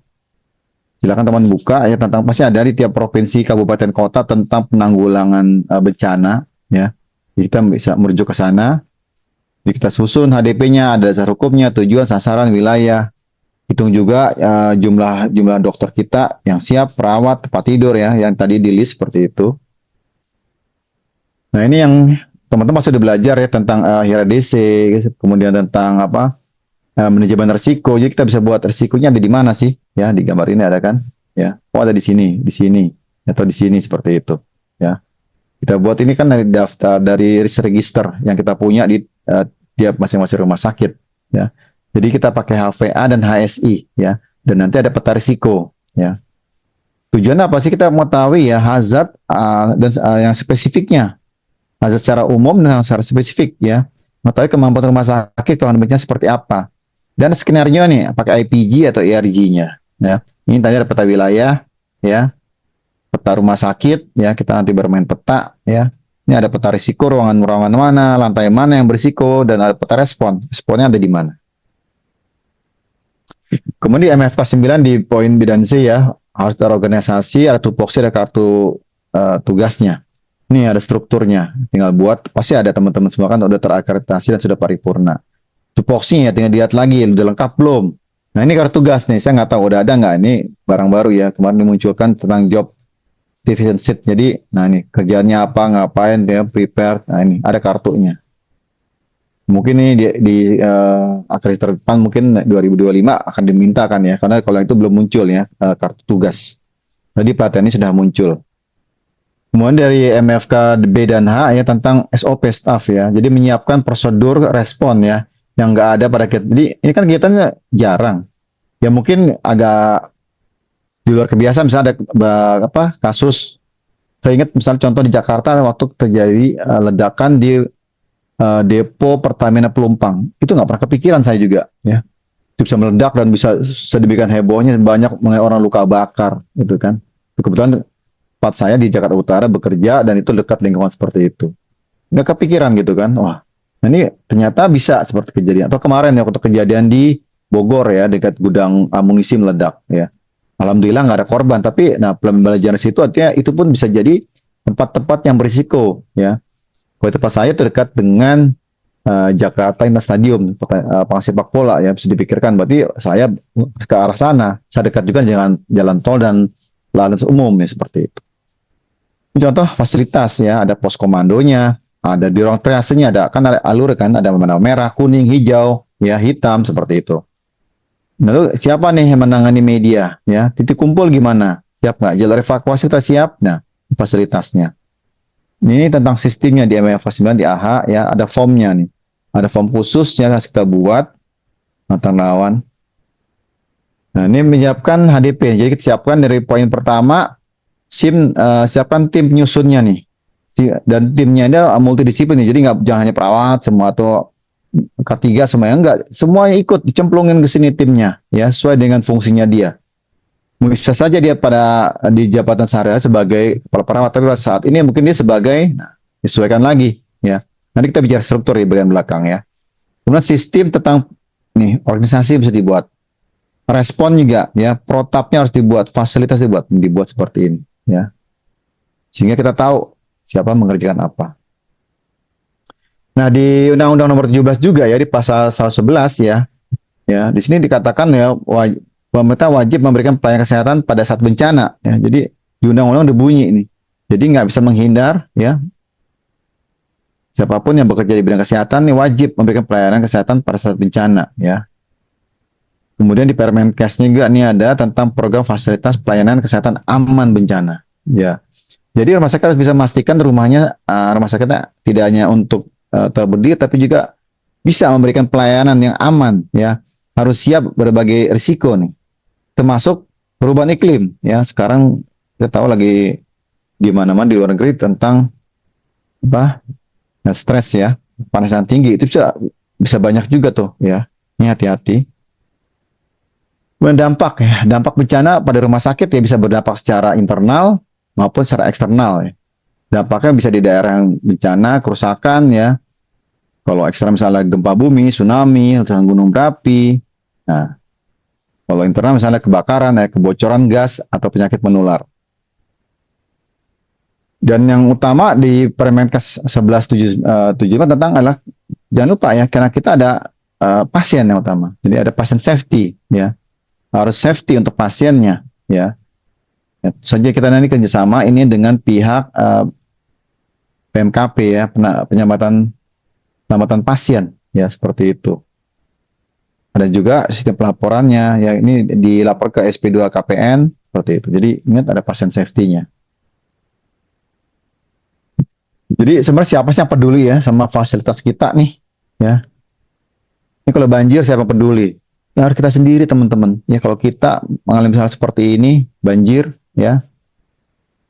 A: Silakan teman buka ya, tentang pasti ada di tiap provinsi, kabupaten, kota tentang penanggulangan bencana ya. Jadi kita bisa merujuk ke sana. Jadi kita susun HDP-nya, ada dasar hukumnya, tujuan, sasaran, wilayah. Hitung juga jumlah dokter kita yang siap, perawat, tempat tidur ya, yang tadi di list seperti itu. Nah, ini yang teman-teman sudah belajar ya tentang HRDC, kemudian tentang manajemen risiko. Jadi kita bisa buat risikonya ada di mana sih? Ya, di gambar ini ada kan? Ya. Oh, ada di sini, atau di sini seperti itu, ya. Kita buat ini kan dari daftar dari risk register yang kita punya di tiap masing-masing rumah sakit, ya. Jadi kita pakai HVA dan HSI ya. Dan nanti ada peta risiko ya. Tujuan apa sih kita mengetahui ya hazard dan yang spesifiknya. Hazard secara umum dan secara spesifik ya. Mengetahui kemampuan rumah sakit kalau bencana seperti apa. Dan skenario nih pakai IPG atau ERG-nya ya. Ini tadi ada peta wilayah ya. Peta rumah sakit ya, kita nanti bermain peta ya. Ini ada peta risiko, ruangan-ruangan mana, lantai mana yang berisiko, dan ada peta respon. Responnya ada di mana. Kemudian di MFK 9 di poin B dan C ya, harus ada organisasi, ada tupoksi, ada kartu tugasnya. Ini ada strukturnya, tinggal buat, pasti ada teman-teman semua kan udah terakreditasi dan sudah paripurna. Tupoksinya tinggal dilihat lagi, udah lengkap belum? Nah ini kartu tugas nih, saya nggak tahu udah ada nggak, ini barang baru ya, kemarin dimunculkan tentang job division sheet. Jadi, nah ini kerjaannya apa, ngapain, dia prepare, nah ini ada kartunya. Mungkin ini di akhir depan mungkin 2025 akan dimintakan ya, karena kalau itu belum muncul ya kartu tugas. Jadi pelatihan ini sudah muncul. Kemudian dari MFK B dan H ya tentang SOP staff ya. Jadi menyiapkan prosedur respon ya yang nggak ada pada kita. Jadi ini kan kegiatannya jarang. Ya mungkin agak di luar kebiasaan, misalnya ada kasus. Saya ingat misalnya contoh di Jakarta waktu terjadi ledakan di depo Pertamina Pelumpang, itu nggak pernah kepikiran saya juga ya, itu bisa meledak dan bisa sedemikian hebohnya, banyak orang luka bakar gitu kan. Kebetulan tempat saya di Jakarta Utara bekerja dan itu dekat lingkungan seperti itu, nggak kepikiran gitu kan. Wah, nah ini ternyata bisa seperti kejadian. Atau kemarin ya waktu kejadian di Bogor ya, dekat gudang amunisi meledak ya, alhamdulillah nggak ada korban, tapi nah pembelajaran situ artinya itu pun bisa jadi tempat-tempat yang berisiko ya. Kalau tempat saya itu dekat dengan Jakarta Inter Stadium, sepak bola ya, bisa dipikirkan berarti saya ke arah sana. Saya dekat juga dengan jalan tol dan lalu umum ya, seperti itu. Ini contoh fasilitas ya, ada pos komandonya, ada di ruang triasenya, ada kan ada alur kan, ada warna merah, kuning, hijau, ya hitam seperti itu. Lalu siapa nih yang menangani media? Ya, titik kumpul gimana? Siap nggak? Jalur evakuasi kita siap? Nah, fasilitasnya. Ini tentang sistemnya di MFA 9 di AHA ya, ada formnya nih. Ada form khusus yang harus kita buat antar lawan. Nah, ini menyiapkan HDP. Jadi kita siapkan dari poin pertama, siapkan tim penyusunnya nih. Dan timnya ada multidisiplin nih. Jadi nggak jangan hanya perawat semua atau K3 semuanya enggak. Semuanya ikut dicemplungin ke sini timnya ya, sesuai dengan fungsinya dia. Bisa saja dia di jabatan sehari sebagai kepala perawat, tapi pada saat ini mungkin dia sebagai, nah, disesuaikan lagi ya. Nanti kita bicara struktur di bagian belakang ya. Kemudian sistem tentang nih organisasi bisa dibuat, respon juga ya, protapnya harus dibuat, fasilitas dibuat seperti ini ya, sehingga kita tahu siapa mengerjakan apa. Nah, di Undang-Undang Nomor 17 juga ya, di pasal 111 ya, di sini dikatakan ya, pemerintah wajib memberikan pelayanan kesehatan pada saat bencana. Ya. Jadi di undang-undang dibunyi ini. Jadi nggak bisa menghindar ya. Siapapun yang bekerja di bidang kesehatan ini wajib memberikan pelayanan kesehatan pada saat bencana ya. Kemudian di Permenkesnya juga ini ada tentang program fasilitas pelayanan kesehatan aman bencana ya. Jadi rumah sakit harus bisa memastikan rumah sakitnya tidak hanya untuk berdiri, tapi juga bisa memberikan pelayanan yang aman ya. Harus siap berbagai risiko nih, termasuk perubahan iklim ya. Sekarang kita tahu lagi di mana-mana di luar negeri tentang stres ya, panasan tinggi itu bisa banyak juga tuh ya. Ini hati-hati. Dampak bencana pada rumah sakit ya bisa berdampak secara internal maupun secara eksternal ya. Dampaknya bisa di daerah yang bencana, kerusakan ya. Kalau eksternal misalnya gempa bumi, tsunami, gunung berapi. Nah, kalau internal misalnya kebakaran, kebocoran gas atau penyakit menular. Dan yang utama di Permenkes 1175 tentang adalah jangan lupa ya, karena kita ada pasien yang utama. Jadi ada pasien safety ya. Harus safety untuk pasiennya ya. Saja kita nanti kerjasama ini dengan pihak PMKP ya, penyelamatan pasien ya, seperti itu. Ada juga sistem pelaporannya ya, ini dilapor ke SP2 KPN seperti itu. Jadi ingat ada pasien safety-nya. Jadi sebenarnya siapa sih yang peduli ya sama fasilitas kita nih ya. Ini kalau banjir siapa peduli? Ya harus kita sendiri teman-teman. Ya kalau kita mengalami hal seperti ini, banjir ya,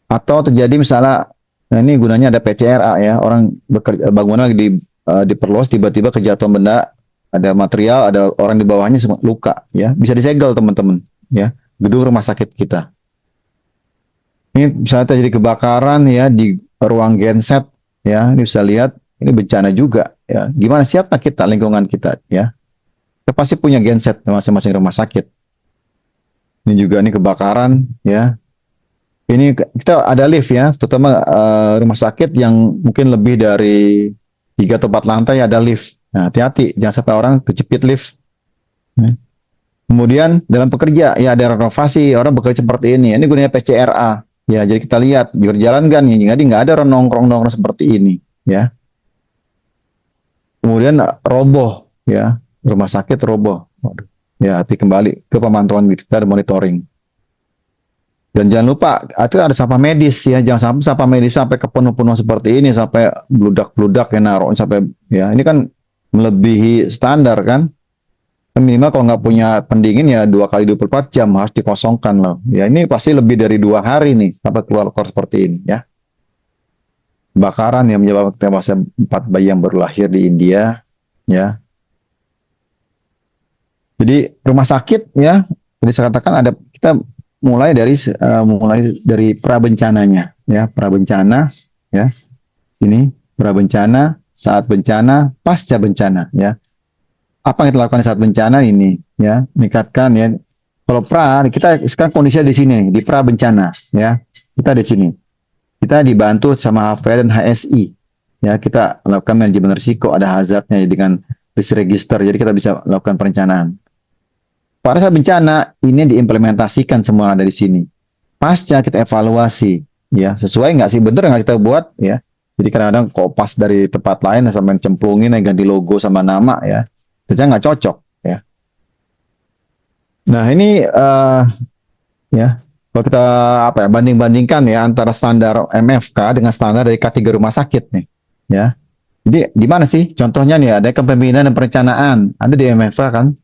A: atau terjadi misalnya, nah ini gunanya ada PCRA ya, orang bekerja bangunan lagi diperluas, tiba-tiba kejatuhan benda, ada material, ada orang di bawahnya luka ya, bisa disegel teman-teman ya, gedung rumah sakit kita. Ini misalnya terjadi kebakaran ya di ruang genset ya, ini bisa lihat ini bencana juga ya. Gimana siapa kita, lingkungan kita ya? Kita pasti punya genset masing-masing rumah sakit. Ini juga ini kebakaran ya. Ini kita ada lift ya, terutama rumah sakit yang mungkin lebih dari 3 atau 4 lantai ada lift. Nah, hati-hati jangan sampai orang kejepit lift. Kemudian dalam pekerja ya ada renovasi, orang bekerja seperti ini. Ini gunanya PCRA. Ya, jadi kita lihat berjalan kan, jadi nggak ada orang nongkrong-nongkrong seperti ini, ya. Kemudian roboh, ya, rumah sakit roboh, ya, hati kembali ke pemantauan kita, monitoring. Dan jangan lupa, itu ada sampah medis, ya, jangan sampai sampah medis sampai ke penuh-penuh seperti ini, sampai bludak-bludak ya naruh sampai, ya, ini kan melebihi standar kan. Minimal kalau nggak punya pendingin ya 2 kali 24 jam harus dikosongkan loh. Ya ini pasti lebih dari 2 hari nih sampai keluar seperti ini ya. Kebakaran yang menyebabkan tewasnya 4 bayi yang baru lahir di India ya. Jadi rumah sakit ya, jadi saya katakan ada, kita mulai dari prabencananya ya, prabencana ya. Ini prabencana, saat bencana, pasca bencana ya. Apa yang kita lakukan saat bencana ini ya, meningkatkan ya. Kalau kita sekarang kondisinya di sini, di pra bencana ya, kita di sini, kita dibantu sama HVR dan HSI ya, kita lakukan manajemen risiko, ada hazardnya dengan risk register, jadi kita bisa lakukan perencanaan. Pada saat bencana ini diimplementasikan semua dari sini. Pasca kita evaluasi ya, sesuai nggak sih, bener nggak kita buat ya. Jadi kadang-kadang kopas dari tempat lain sampai cemplungin ganti logo sama nama ya. Ternyata nggak cocok ya. Nah ini ya kalau kita banding-bandingkan ya antara standar MFK dengan standar dari K3 rumah sakit nih ya. Jadi di mana sih contohnya nih ada kepemimpinan dan perencanaan ada di MFK kan.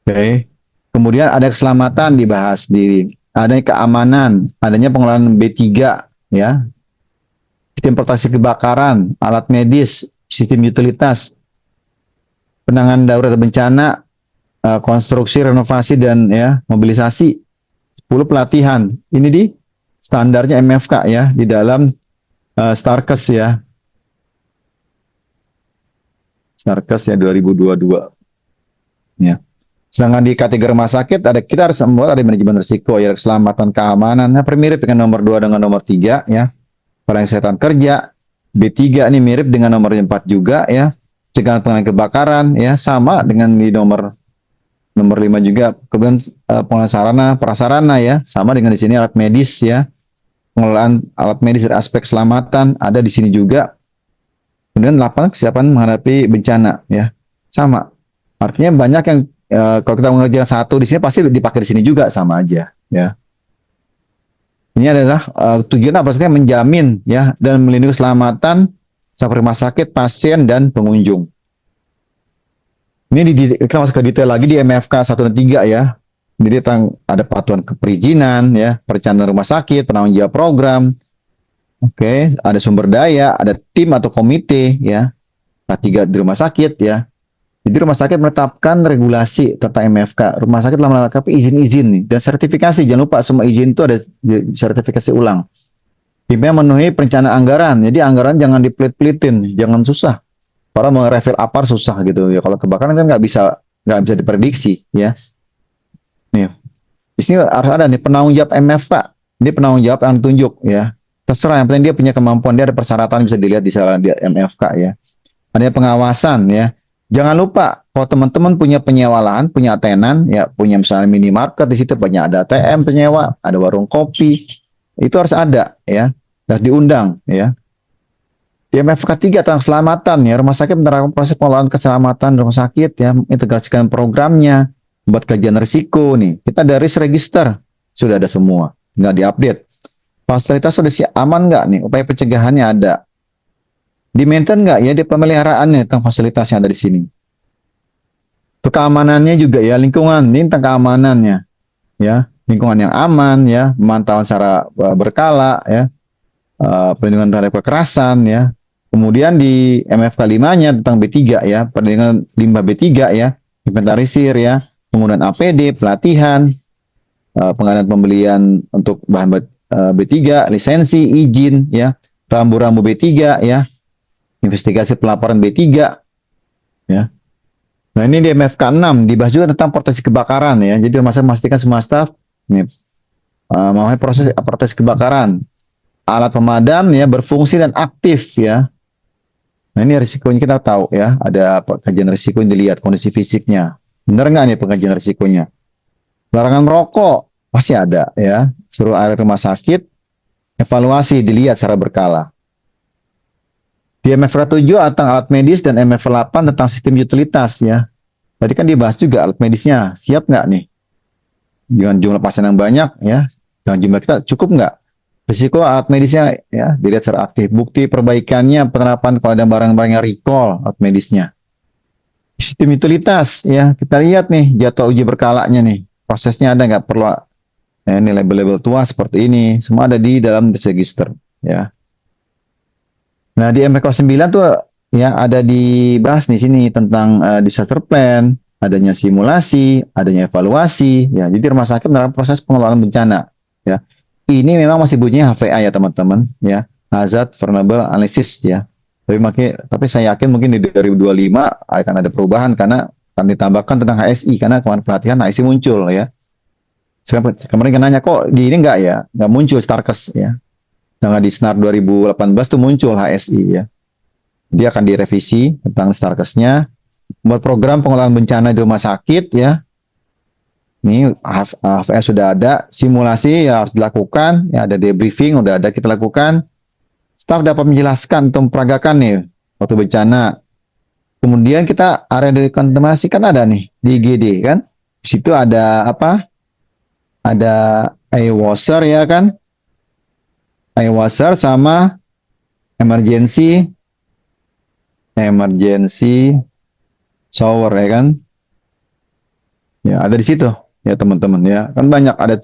A: Oke. Kemudian ada keselamatan dibahas di adanya keamanan, adanya pengelolaan B3 ya. Sistem proteksi kebakaran, alat medis, sistem utilitas, penanganan darurat bencana, konstruksi, renovasi dan ya mobilisasi, 10 pelatihan. Ini di standarnya MFK ya di dalam Starkes ya. Starkes ya 2022. Ya. Sedangkan di kategori rumah sakit ada kita harus membuat ada manajemen risiko ya keselamatan keamanan. Nah, mirip dengan nomor 2 dengan nomor 3 ya. Pelayanan kesehatan kerja. B3 ini mirip dengan nomor 4 juga ya. Pencegahan penanganan kebakaran ya sama dengan di nomor 5 juga. Kemudian pengelolaan sarana prasarana ya sama dengan di sini alat medis ya. Pengelolaan alat medis dari aspek keselamatan ada di sini juga. Kemudian 8 kesiapan menghadapi bencana ya. Sama. Artinya banyak yang kalau kita mengerjakan satu di sini pasti dipakai di sini juga sama aja ya. Ini adalah tujuan apa saja menjamin ya dan melindungi keselamatan sampai rumah sakit, pasien dan pengunjung. Ini kita masuk ke detail lagi di MFK 1 dan 3 ya. Jadi ada patuhan keperizinan ya, perencanaan rumah sakit, penanggung jawab program. Oke, ada sumber daya, ada tim atau komite ya. K3 di rumah sakit ya. Jadi rumah sakit menetapkan regulasi tentang MFK. Rumah sakit telah melengkapi izin-izin nih dan sertifikasi. Jangan lupa semua izin itu ada sertifikasi ulang. Timnya memenuhi perencanaan anggaran. Jadi anggaran jangan dipelit-pelitin, jangan susah. Orang mau refill apar susah gitu ya. Kalau kebakaran kan nggak bisa diprediksi ya. Nih, di sini harus ada nih penanggung jawab MFK. Ini penanggung jawab yang ditunjuk ya. Terserah yang penting dia punya kemampuan, dia ada persyaratan bisa dilihat di sana di MFK ya. Ada pengawasan ya. Jangan lupa kalau teman-teman punya penyewa lahan, punya tenan, ya punya misalnya minimarket di situ banyak ada ATM penyewa, ada warung kopi, itu harus ada ya, dan diundang ya. Di MFK 3 tentang keselamatan ya, rumah sakit menerapkan proses pengelolaan keselamatan rumah sakit ya, integrasikan programnya, buat kajian risiko nih. Kita ada risk register sudah ada semua, nggak diupdate. Fasilitas sudah aman nggak nih? Upaya pencegahannya ada. Di-maintain nggak ya di pemeliharaannya tentang fasilitas yang ada di sini. Untuk keamanannya juga ya, lingkungan ini tentang keamanannya ya, lingkungan yang aman ya, pemantauan secara berkala ya, perlindungan terhadap kekerasan ya. Kemudian di MFK 5-nya tentang B3 ya, perlindungan limbah B3 ya, inventarisir ya, penggunaan APD, pelatihan, pengadaan pembelian untuk bahan B3, lisensi, izin ya, rambu-rambu B3 ya, investigasi pelaporan B3 ya. Nah ini di MFK 6 dibahas juga tentang proteksi kebakaran ya. Jadi masa memastikan semua staf memahami proses proteksi kebakaran. Alat pemadam ya berfungsi dan aktif ya. Nah ini risikonya kita tahu ya. Ada kajian risiko yang dilihat kondisi fisiknya. Benar nggak nih pengajian risikonya? Larangan merokok pasti ada ya. Suruh area rumah sakit evaluasi dilihat secara berkala. Di MFK 7 tentang alat medis dan MFK 8 tentang sistem utilitas ya. Tadi kan dibahas juga alat medisnya, siap nggak nih? Dengan jumlah pasien yang banyak ya, dengan jumlah kita cukup nggak? Risiko alat medisnya ya dilihat secara aktif. Bukti perbaikannya, penerapan kalau ada barang-barang yang recall alat medisnya. Sistem utilitas ya, kita lihat nih jadwal uji berkalanya nih. Prosesnya ada nggak perlu ini label-label tua seperti ini, semua ada di dalam register ya. Nah di MFK 9 tuh ya ada dibahas di sini tentang disaster plan, adanya simulasi, adanya evaluasi ya. Jadi rumah sakit menerapkan proses pengelolaan bencana ya. Ini memang masih bunyinya HVA ya teman-teman ya, Hazard Vulnerable Analysis ya. Tapi saya yakin mungkin di 2025 akan ada perubahan karena akan ditambahkan tentang HSI karena kemarin pelatihan HSI muncul ya. Kemarin kan nanya kok di ini enggak ya, enggak muncul Starkes ya. Dengan di SNAR 2018 tuh muncul HSI ya. Dia akan direvisi tentang Starkesnya. Buat program pengelolaan bencana di rumah sakit ya. Ini HVA sudah ada, simulasi ya harus dilakukan, ya ada debriefing udah ada kita lakukan. Staf dapat menjelaskan atau memperagakan nih waktu bencana. Kemudian kita area dari kontaminasi kan ada nih di IGD kan. Di situ ada apa? Ada air washer ya kan? Air washer sama emergency emergency shower ya kan? Ya, ada di situ ya teman-teman ya. Kan banyak ada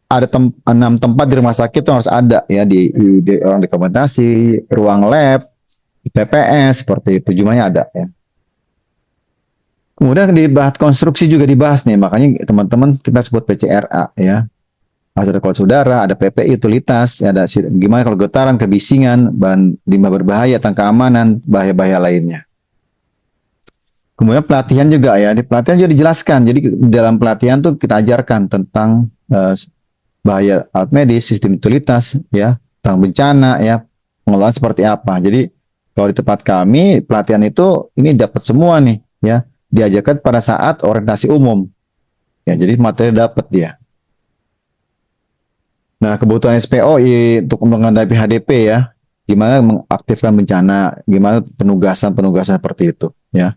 A: 6 tempat di rumah sakit tuh harus ada ya di orang dokumentasi, ruang lab, TPS seperti itu jumlahnya ada ya. Kemudian dibahas konstruksi juga dibahas nih, makanya teman-teman kita sebut PCRA ya. Ada kalau saudara, ada PPI utilitas, ya, ada gimana kalau getaran, kebisingan, bahan limbah berbahaya, tentang keamanan, bahaya-bahaya lainnya. Kemudian pelatihan juga ya, di pelatihan juga dijelaskan. Jadi di dalam pelatihan tuh kita ajarkan tentang bahaya alat medis, sistem utilitas, ya, tentang bencana, ya, pengelolaan seperti apa. Jadi kalau di tempat kami pelatihan itu ini dapat semua nih, ya, diajarkan pada saat orientasi umum. Ya, jadi materi dapat dia. Nah, kebutuhan SPO untuk menghadapi HDP ya, gimana mengaktifkan bencana, gimana penugasan-penugasan seperti itu, ya.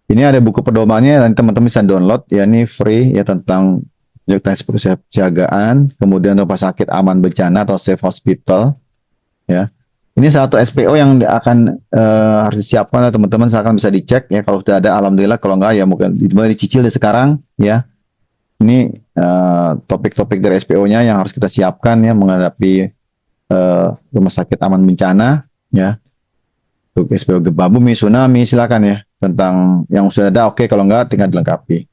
A: Ini ada buku pedomannya dan teman-teman bisa download ya, ini free ya tentang kesiapsiagaan, kemudian rumah sakit aman bencana atau safe hospital, ya. Ini satu SPO yang akan harus disiapkan teman-teman, akan bisa dicek ya kalau sudah ada, alhamdulillah, kalau enggak ya mungkin mulai dicicil dari sekarang ya. Ini topik-topik dari SPO-nya yang harus kita siapkan ya menghadapi rumah sakit aman bencana ya. Untuk SPO gempa bumi, tsunami, silakan ya. Tentang yang sudah ada oke, kalau enggak tinggal dilengkapi.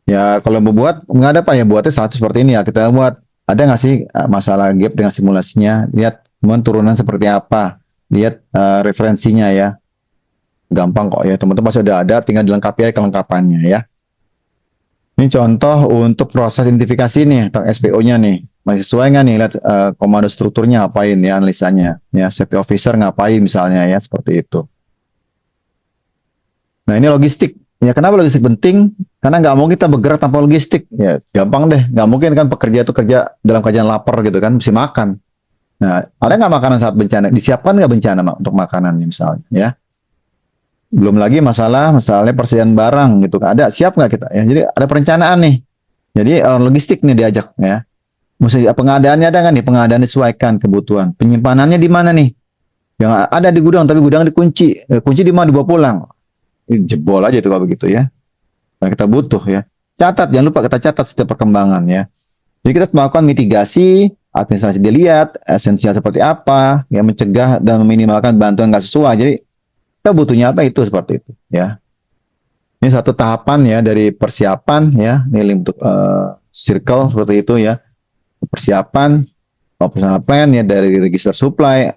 A: Ya kalau mau buat nggak ada apa ya, buatnya satu seperti ini ya. Kita buat ada nggak sih masalah gap dengan simulasinya? Lihat teman turunan seperti apa, lihat referensinya ya. Gampang kok ya teman-teman, pasti sudah ada, tinggal dilengkapi aja kelengkapannya ya. Ini contoh untuk proses identifikasi nih, tentang SPO-nya nih. Masih sesuai nggak nih, lihat komando strukturnya ngapain ya, analisanya. Ya, safety officer ngapain misalnya ya, seperti itu. Nah, ini logistik. Ya, kenapa logistik penting? Karena nggak mau kita bergerak tanpa logistik. Ya, gampang deh. Nggak mungkin kan pekerja itu kerja dalam keadaan lapar gitu kan, mesti makan. Nah, ada nggak makanan saat bencana? Disiapkan nggak bencana untuk makanannya misalnya ya? Belum lagi misalnya persediaan barang gitu, ada siap nggak kita ya? Jadi ada perencanaan nih. Jadi logistik nih diajak ya. Mesti pengadaannya ada nggak nih? Pengadaan disesuaikan kebutuhan. Penyimpanannya di mana nih? Yang ada di gudang tapi gudang dikunci. Kunci di mana, dibawa pulang? Jebol aja itu kalau begitu ya. Nah, kita butuh ya. Catat, jangan lupa kita catat setiap perkembangan ya. Jadi kita melakukan mitigasi, administrasi dilihat, esensial seperti apa, ya, mencegah dan meminimalkan bantuan nggak sesuai. Jadi kita butuhnya apa itu, seperti itu ya. Ini satu tahapan ya dari persiapan ya, ini untuk circle seperti itu ya. Persiapan, operational plan ya, dari register supply,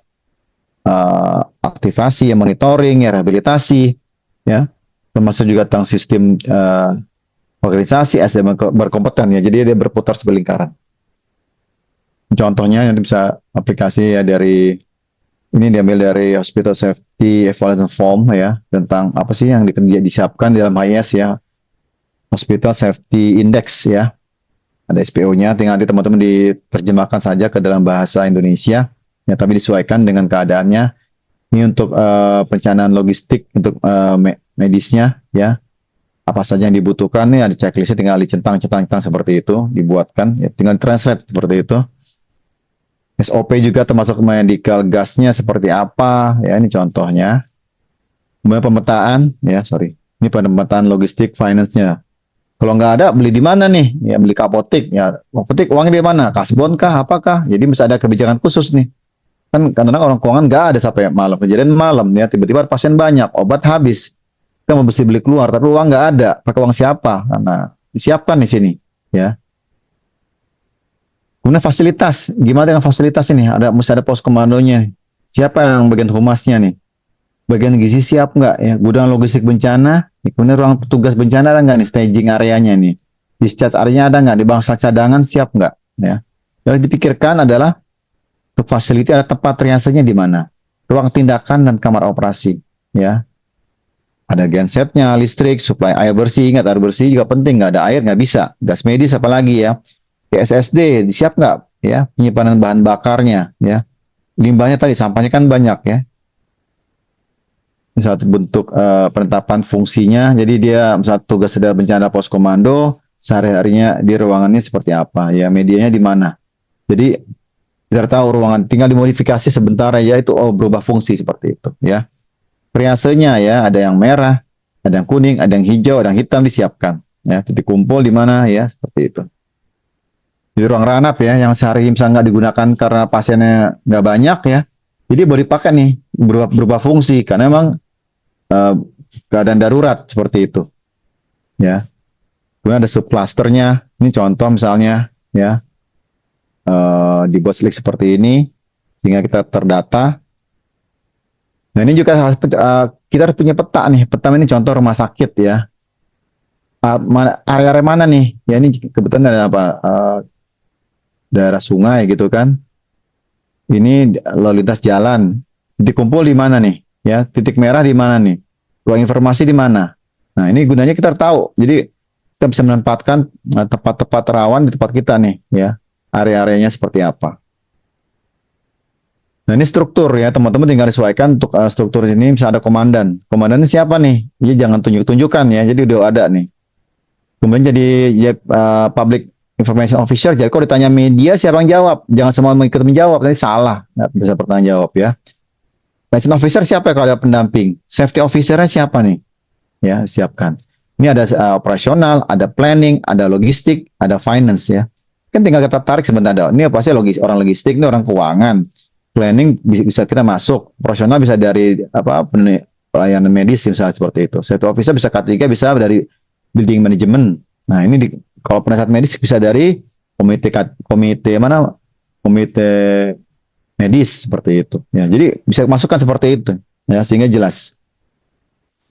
A: aktivasi, ya, monitoring, ya, rehabilitasi ya, termasuk juga tentang sistem organisasi SDM berkompeten ya. Jadi dia berputar sebagai lingkaran. Contohnya yang bisa aplikasi ya, dari ini diambil dari Hospital Safety Evaluation Form ya, tentang apa sih yang disiapkan dalam HIS ya, Hospital Safety Index ya. Ada SPO-nya, tinggal teman-teman diterjemahkan saja ke dalam bahasa Indonesia ya, tapi disesuaikan dengan keadaannya. Ini untuk perencanaan logistik untuk medisnya ya. Apa saja yang dibutuhkan nih, ada checklistnya, tinggal dicentang-centang seperti itu, dibuatkan ya, tinggal translate seperti itu. SOP juga termasuk medical gasnya seperti apa ya, ini contohnya. Kemudian pemetaan ya, ini pemetaan logistik finance-nya. Kalau nggak ada, beli di mana nih? Ya beli ke apotek ya. Apotek uangnya di mana? Kasbon kah? Apakah? Jadi bisa ada kebijakan khusus nih. Kan kadang-kadang orang keuangan nggak ada sampai malam, kejadian malam ya, tiba-tiba pasien banyak, obat habis. Kita mau mesti beli keluar, tapi uang nggak ada. Pakai uang siapa? Karena disiapkan di sini ya. Kemudian fasilitas, gimana dengan fasilitas ini? Mesti ada pos komandonya. Siapa yang bagian humasnya nih? Bagian gizi siap nggak ya? Gudang logistik bencana, kemudian ruang petugas bencana ada nggak nih? Staging areanya nih, discharge areanya ada nggak? Di bangsa cadangan siap nggak? Ya, yang dipikirkan adalah untuk fasiliti ada tempat triasenya di mana? Ruang tindakan dan kamar operasi, ya. Ada gensetnya, listrik, suplai air bersih. Ingat, air bersih juga penting. Nggak ada air nggak bisa. Gas medis apalagi ya. SSD siap nggak ya, penyimpanan bahan bakarnya ya, limbahnya tadi, sampahnya kan banyak ya. Satu bentuk penetapan fungsinya, jadi dia misalnya tugas sedang bencana pos komando, sehari-harinya di ruangannya seperti apa, ya medianya di mana. Jadi kita tahu ruangan, tinggal dimodifikasi sebentar ya itu berubah fungsi seperti itu ya. Periasenya ya ada yang merah, ada yang kuning, ada yang hijau, ada yang hitam disiapkan. Ya, titik kumpul di mana ya seperti itu. Di ruang ranap ya yang sehari misalnya nggak digunakan karena pasiennya nggak banyak ya, jadi boleh dipakai nih berubah fungsi karena memang uh, keadaan darurat seperti itu ya. Kemudian ada subclusternya, ini contoh misalnya ya, dibuat slik seperti ini sehingga kita terdata. Nah ini juga kita harus punya peta nih, peta ini contoh rumah sakit ya. Area-area mana nih? Ya ini kebetulan ada apa? Daerah sungai gitu kan. Ini lalu lintas jalan. Titik kumpul di mana nih? Ya, titik merah di mana nih? Ruang informasi di mana? Nah, ini gunanya kita tahu. Jadi kita bisa menempatkan tempat-tempat rawan di tempat kita nih, ya. Area-areanya seperti apa. Nah, ini struktur ya, teman-teman tinggal disesuaikan untuk struktur ini. Bisa ada komandan. Komandannya siapa nih? Ya, jangan tunjuk-tunjukkan ya. Jadi udah ada nih. Kemudian jadi ya, public information officer. Jadi kalau ditanya media siapa yang jawab? Jangan semua mengikut menjawab. Nanti salah. Nggak bisa bertanggung jawab ya. Liaison officer siapa ya kalau ada pendamping? Safety officernya siapa nih? Ya, siapkan. Ini ada operasional, ada planning, ada logistik, ada finance ya. Kan tinggal kita tarik sebentar. Ini pasti orang logistik, ini orang keuangan. Planning bisa kita masuk. Operasional bisa dari apa pelayanan medis misalnya seperti itu. Safety officer bisa K3, bisa dari building management. Nah, ini kalau penasihat medis bisa dari komite medis seperti itu. Ya, jadi bisa masukkan seperti itu ya sehingga jelas.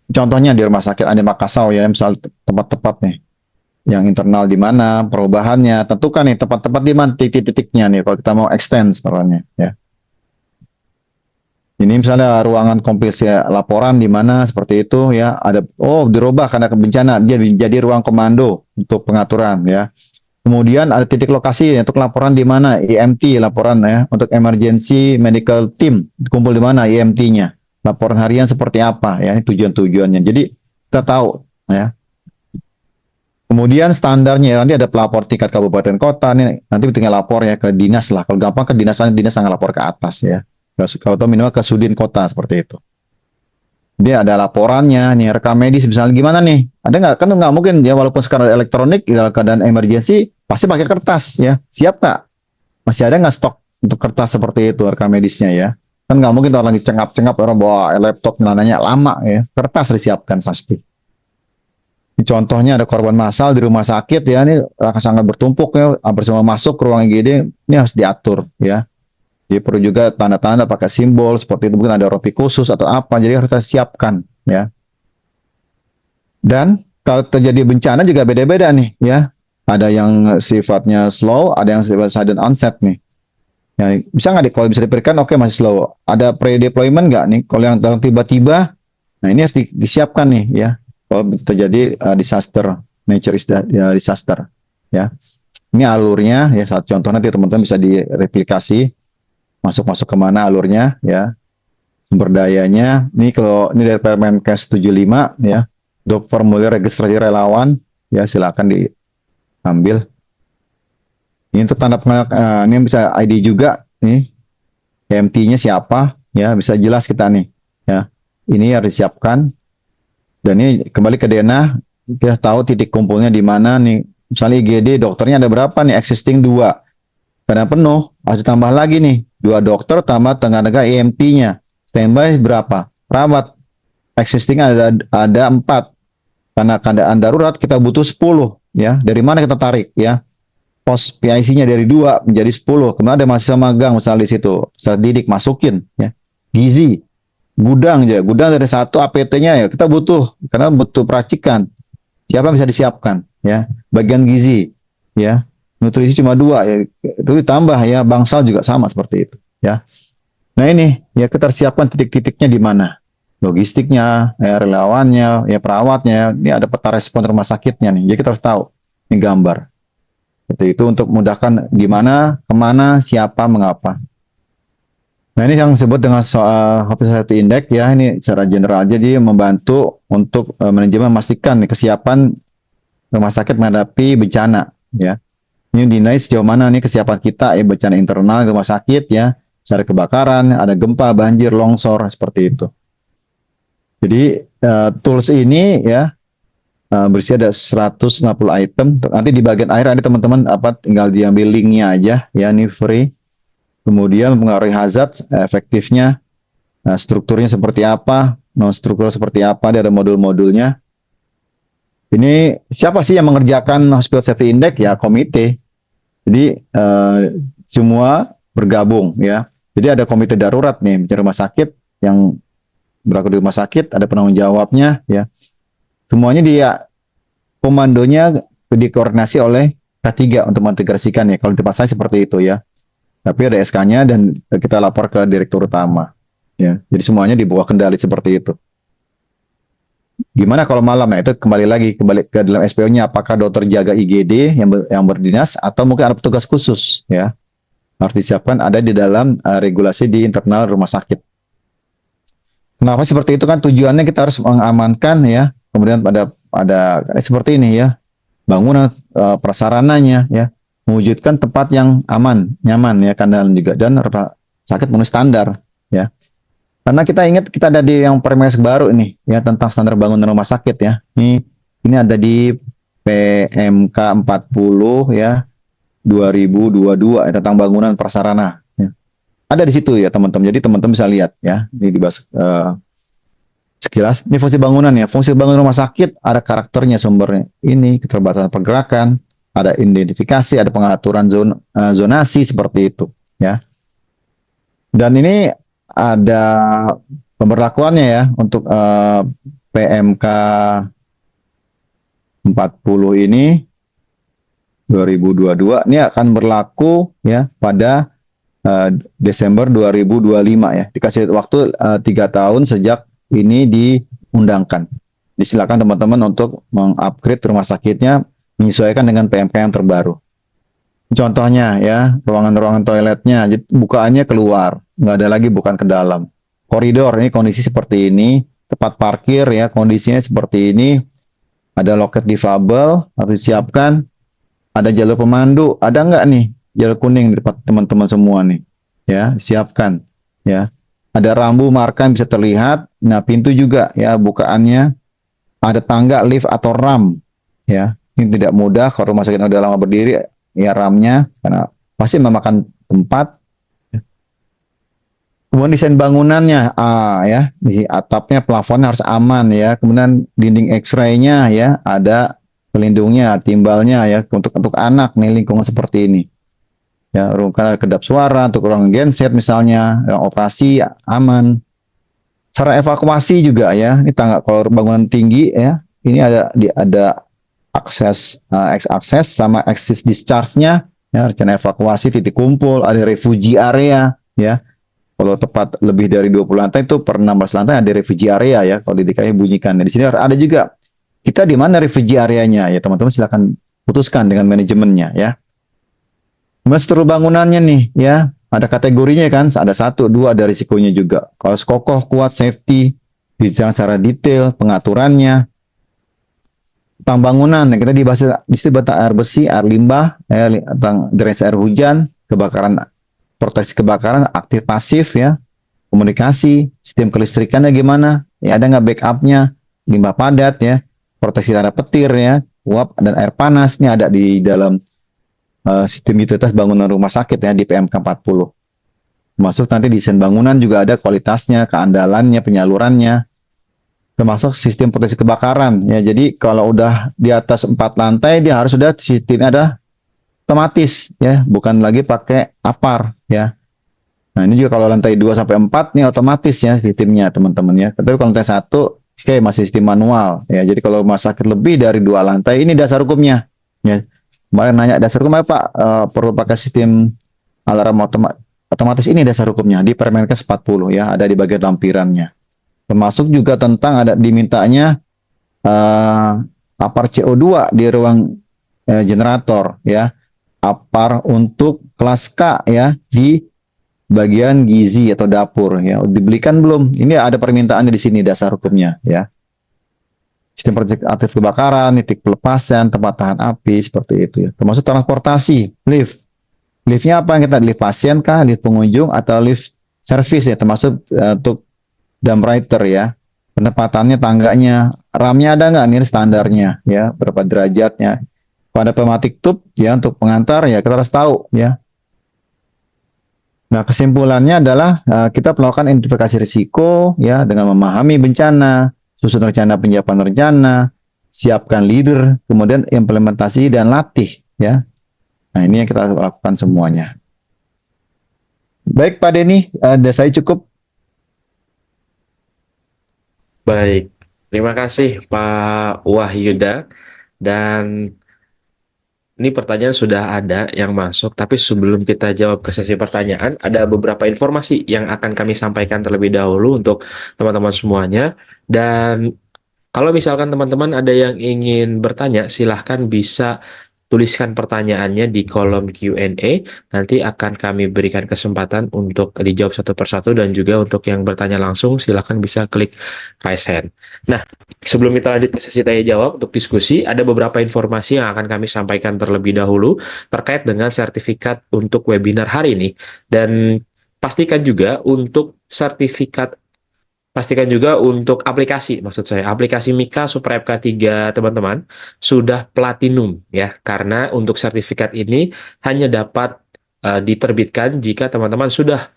A: Contohnya di rumah sakit Andi Makassau ya, misal tempat-tempat nih yang internal di mana, perubahannya, tentukan nih tempat-tempat di mana titik-titiknya nih kalau kita mau extend sebenarnya ya. Ini misalnya ruangan kompilasi laporan di mana seperti itu ya, ada dirubah karena bencana dia jadi ruang komando untuk pengaturan ya. Kemudian ada titik lokasi untuk laporan di mana EMT laporan ya untuk emergency medical team kumpul di mana EMT-nya. Laporan harian seperti apa ya, ini tujuan-tujuannya. Jadi kita tahu ya. Kemudian standarnya nanti ada pelapor tingkat kabupaten kota nih, nanti tinggal lapor ya ke dinas lah. Kalau gampang ke dinas sangat lapor ke atas ya. Kalau minimal ke Sudin kota seperti itu. Dia ada laporannya nih, rekam medis misalnya gimana nih, ada nggak, kan nggak mungkin ya, walaupun sekarang elektronik dalam keadaan emergency pasti pakai kertas ya, siap nggak, masih ada nggak stok untuk kertas seperti itu rekam medisnya ya, kan nggak mungkin orang lagi cengap-cengap orang bawa laptop nanya lama ya, kertas disiapkan pasti. Ini contohnya ada korban massal di rumah sakit ya, ini akan sangat bertumpuk ya, hampir semua masuk ke ruang IGD, ini harus diatur ya. Jadi perlu juga tanda-tanda pakai simbol seperti itu, mungkin ada rompi khusus atau apa, jadi harus kita siapkan ya. Dan kalau terjadi bencana juga beda-beda nih ya. Ada yang sifatnya slow, ada yang sifatnya sudden onset nih. Ya, bisa nggak kalau bisa diberikan oke masih slow. Ada pre-deployment nggak nih? Kalau yang tiba-tiba, nah ini harus disiapkan nih ya. Kalau terjadi disaster, nature disaster ya. Ini alurnya ya, satu contoh nanti teman-teman bisa direplikasi. Masuk kemana alurnya ya, sumber dayanya. Ini kalau ini dari Permenkes 75 ya, untuk formulir registrasi relawan ya, silakan diambil. Ini untuk tanda ini bisa ID juga nih, MT-nya siapa ya, bisa jelas kita nih ya. Ini harus disiapkan. Dan ini kembali ke DNA, kita tahu titik kumpulnya di mana nih. Misalnya IGD dokternya ada berapa nih, existing 2. Karena penuh, harus tambah lagi nih, 2 dokter tambah tenaga EMT-nya. Standby berapa? Perawat. Existing ada 4. Karena keadaan darurat kita butuh 10 ya. Dari mana kita tarik ya? Pos PIC-nya dari 2 menjadi 10. Kemudian ada mahasiswa magang misalnya di situ. Saya didik masukin ya. Gizi, gudang aja. Gudang dari 1 APT-nya ya kita butuh karena butuh peracikan. Siapa yang bisa disiapkan ya? Bagian gizi ya. Nutrisi cuma 2 ya, itu ditambah ya, bangsal juga sama seperti itu ya. Nah ini ya, kita siapkan titik-titiknya di mana, logistiknya ya, relawannya ya, perawatnya. Ini ada peta respon rumah sakitnya nih, jadi kita harus tahu ini gambar itu untuk memudahkan gimana, kemana, siapa, mengapa. Nah, ini yang disebut dengan soal Hospitality Index ya, ini secara general aja dia membantu untuk manajemen memastikan nih, kesiapan rumah sakit menghadapi bencana ya. Ini dinilai sejauh mana nih kesiapan kita ya, bencana internal rumah sakit ya, secara kebakaran, ada gempa, banjir, longsor seperti itu. Jadi tools ini ya bersih ada 150 item. Nanti di bagian akhir ada teman-teman apa tinggal diambil linknya aja ya, ini free. Kemudian mempengaruhi hazard, efektifnya, strukturnya seperti apa, non struktur seperti apa, dia ada modul-modulnya. Ini siapa sih yang mengerjakan Hospital Safety Index? Ya komite. Jadi semua bergabung ya. Jadi ada komite darurat nih di rumah sakit yang berlaku di rumah sakit, ada penanggung jawabnya ya. Semuanya dia komandonya dikoordinasi oleh K3 untuk mengintegrasikan ya. Kalau di tempat saya seperti itu ya. Tapi ada SK-nya dan kita lapor ke direktur utama ya. Jadi semuanya di bawah kendali seperti itu. Gimana kalau malam ya, itu kembali ke dalam SPO-nya, apakah dokter jaga IGD yang berdinas atau mungkin ada petugas khusus ya, harus disiapkan ada di dalam regulasi di internal rumah sakit. Kenapa seperti itu, kan tujuannya kita harus mengamankan ya, kemudian ada seperti ini ya, bangunan prasarananya ya, mewujudkan tempat yang aman, nyaman ya, kandalan juga, dan rumah sakit memenuhi standar ya. Karena kita ingat kita ada di yang Permenkes baru ini ya, tentang standar bangunan rumah sakit ya. Ini ada di PMK 40 ya 2022 ya, tentang bangunan prasarana ya. Ada di situ ya teman-teman. Jadi teman-teman bisa lihat ya. Ini dibahas sekilas. Ini fungsi bangunan ya. Fungsi bangunan rumah sakit ada karakternya, sumbernya. Ini keterbatasan pergerakan, ada identifikasi, ada pengaturan zonasi seperti itu ya. Dan ini ada pemberlakuannya ya untuk PMK 40 ini 2022 ini akan berlaku ya pada Desember 2025 ya. Dikasih waktu 3 tahun sejak ini diundangkan. Disilakan teman-teman untuk mengupgrade rumah sakitnya menyesuaikan dengan PMK yang terbaru. Contohnya ya, ruangan-ruangan toiletnya bukaannya keluar, nggak ada lagi bukan ke dalam. Koridor ini kondisi seperti ini, tempat parkir ya kondisinya seperti ini, ada loket difabel harus disiapkan, ada jalur pemandu, ada nggak nih jalur kuning di tempat teman-teman semua nih, ya siapkan ya. Ada rambu marka yang bisa terlihat, nah pintu juga ya bukaannya, ada tangga, lift atau ram ya. Ini tidak mudah kalau rumah sakit udah lama berdiri ya, ramnya karena pasti memakan tempat. Kemudian desain bangunannya ya, di atapnya, plafonnya harus aman ya. Kemudian dinding X-ray-nya ya, ada pelindungnya, timbalnya ya, untuk anak nih lingkungan seperti ini. Ya, ruang kedap suara untuk ruang genset misalnya, ruang operasi aman. Cara evakuasi juga ya, ini tangga kalau bangunan tinggi ya, ini ada akses sama exit discharge-nya ya, rencana evakuasi, titik kumpul, ada refugee area ya. Kalau tepat lebih dari 20 lantai itu per 16 lantai ada refugee area ya, kalau di DKI bunyikan. Nah, di sini ada juga kita di mana refugee areanya ya, teman-teman silakan putuskan dengan manajemennya ya. Struktur bangunannya nih ya, ada kategorinya kan, ada 1, 2, ada risikonya juga. Kalau kokoh, kuat, safety, bicara secara detail, pengaturannya, tentang bangunan, kita dibahas di situ tentang air bersih, air limbah, tentang drainase air hujan, kebakaran, proteksi kebakaran, aktif pasif ya, komunikasi, sistem kelistrikannya gimana, ya ada nggak backupnya, limbah padat ya, proteksi terhadap petir ya, uap dan air panas, ini ada di dalam sistem utilitas bangunan rumah sakit ya di PMK 40. Termasuk nanti desain bangunan juga ada kualitasnya, keandalannya, penyalurannya, termasuk sistem proteksi kebakaran ya. Jadi kalau udah di atas 4 lantai dia harus sudah sistemnya ada otomatis ya, bukan lagi pakai APAR ya. Nah, ini juga kalau lantai 2 sampai 4 nih otomatis ya sistemnya teman-teman ya. Tapi kalau lantai 1 masih sistem manual ya. Jadi kalau rumah sakit lebih dari 2 lantai ini dasar hukumnya ya. Kemarin nanya dasar hukum apa, perlu pakai sistem alarm otomatis, ini dasar hukumnya di Permenkes 40 ya, ada di bagian lampirannya. Termasuk juga tentang ada dimintanya APAR CO2 di ruang generator ya, APAR untuk kelas K ya di bagian gizi atau dapur ya. Dibelikan belum? Ini ada permintaannya di sini dasar hukumnya ya. Sistem proyek aktif kebakaran, titik pelepasan, tempat tahan api seperti itu ya. Termasuk transportasi, lift. Liftnya apa yang kita lift pasien kah, lift pengunjung atau lift service ya, termasuk untuk dump rider ya. Penempatannya tangganya, ramnya ada nggak nih standarnya ya, berapa derajatnya. Pada pneumatic tube ya untuk pengantar ya kita harus tahu ya. Nah, kesimpulannya adalah kita melakukan identifikasi risiko ya dengan memahami bencana, susun rencana penyiapan rencana, siapkan leader, kemudian implementasi dan latih ya. Nah, ini yang kita lakukan semuanya. Baik Pak Denny, saya cukup.
B: Baik, terima kasih Pak Wahyuda. Dan ini pertanyaan sudah ada yang masuk, tapi sebelum kita jawab ke sesi pertanyaan, ada beberapa informasi yang akan kami sampaikan terlebih dahulu untuk teman-teman semuanya. Dan kalau misalkan teman-teman ada yang ingin bertanya, silahkan bisa tuliskan pertanyaannya di kolom Q&A. Nanti akan kami berikan kesempatan untuk dijawab satu persatu, dan juga untuk yang bertanya langsung, silahkan bisa klik raise hand. Nah, sebelum kita lanjut ke sesi tanya jawab untuk diskusi, ada beberapa informasi yang akan kami sampaikan terlebih dahulu terkait dengan sertifikat untuk webinar hari ini. Dan pastikan juga untuk sertifikat Pastikan juga untuk aplikasi, maksud saya, aplikasi Mika Super App K3 teman-teman, sudah platinum ya, karena untuk sertifikat ini hanya dapat diterbitkan jika teman-teman sudah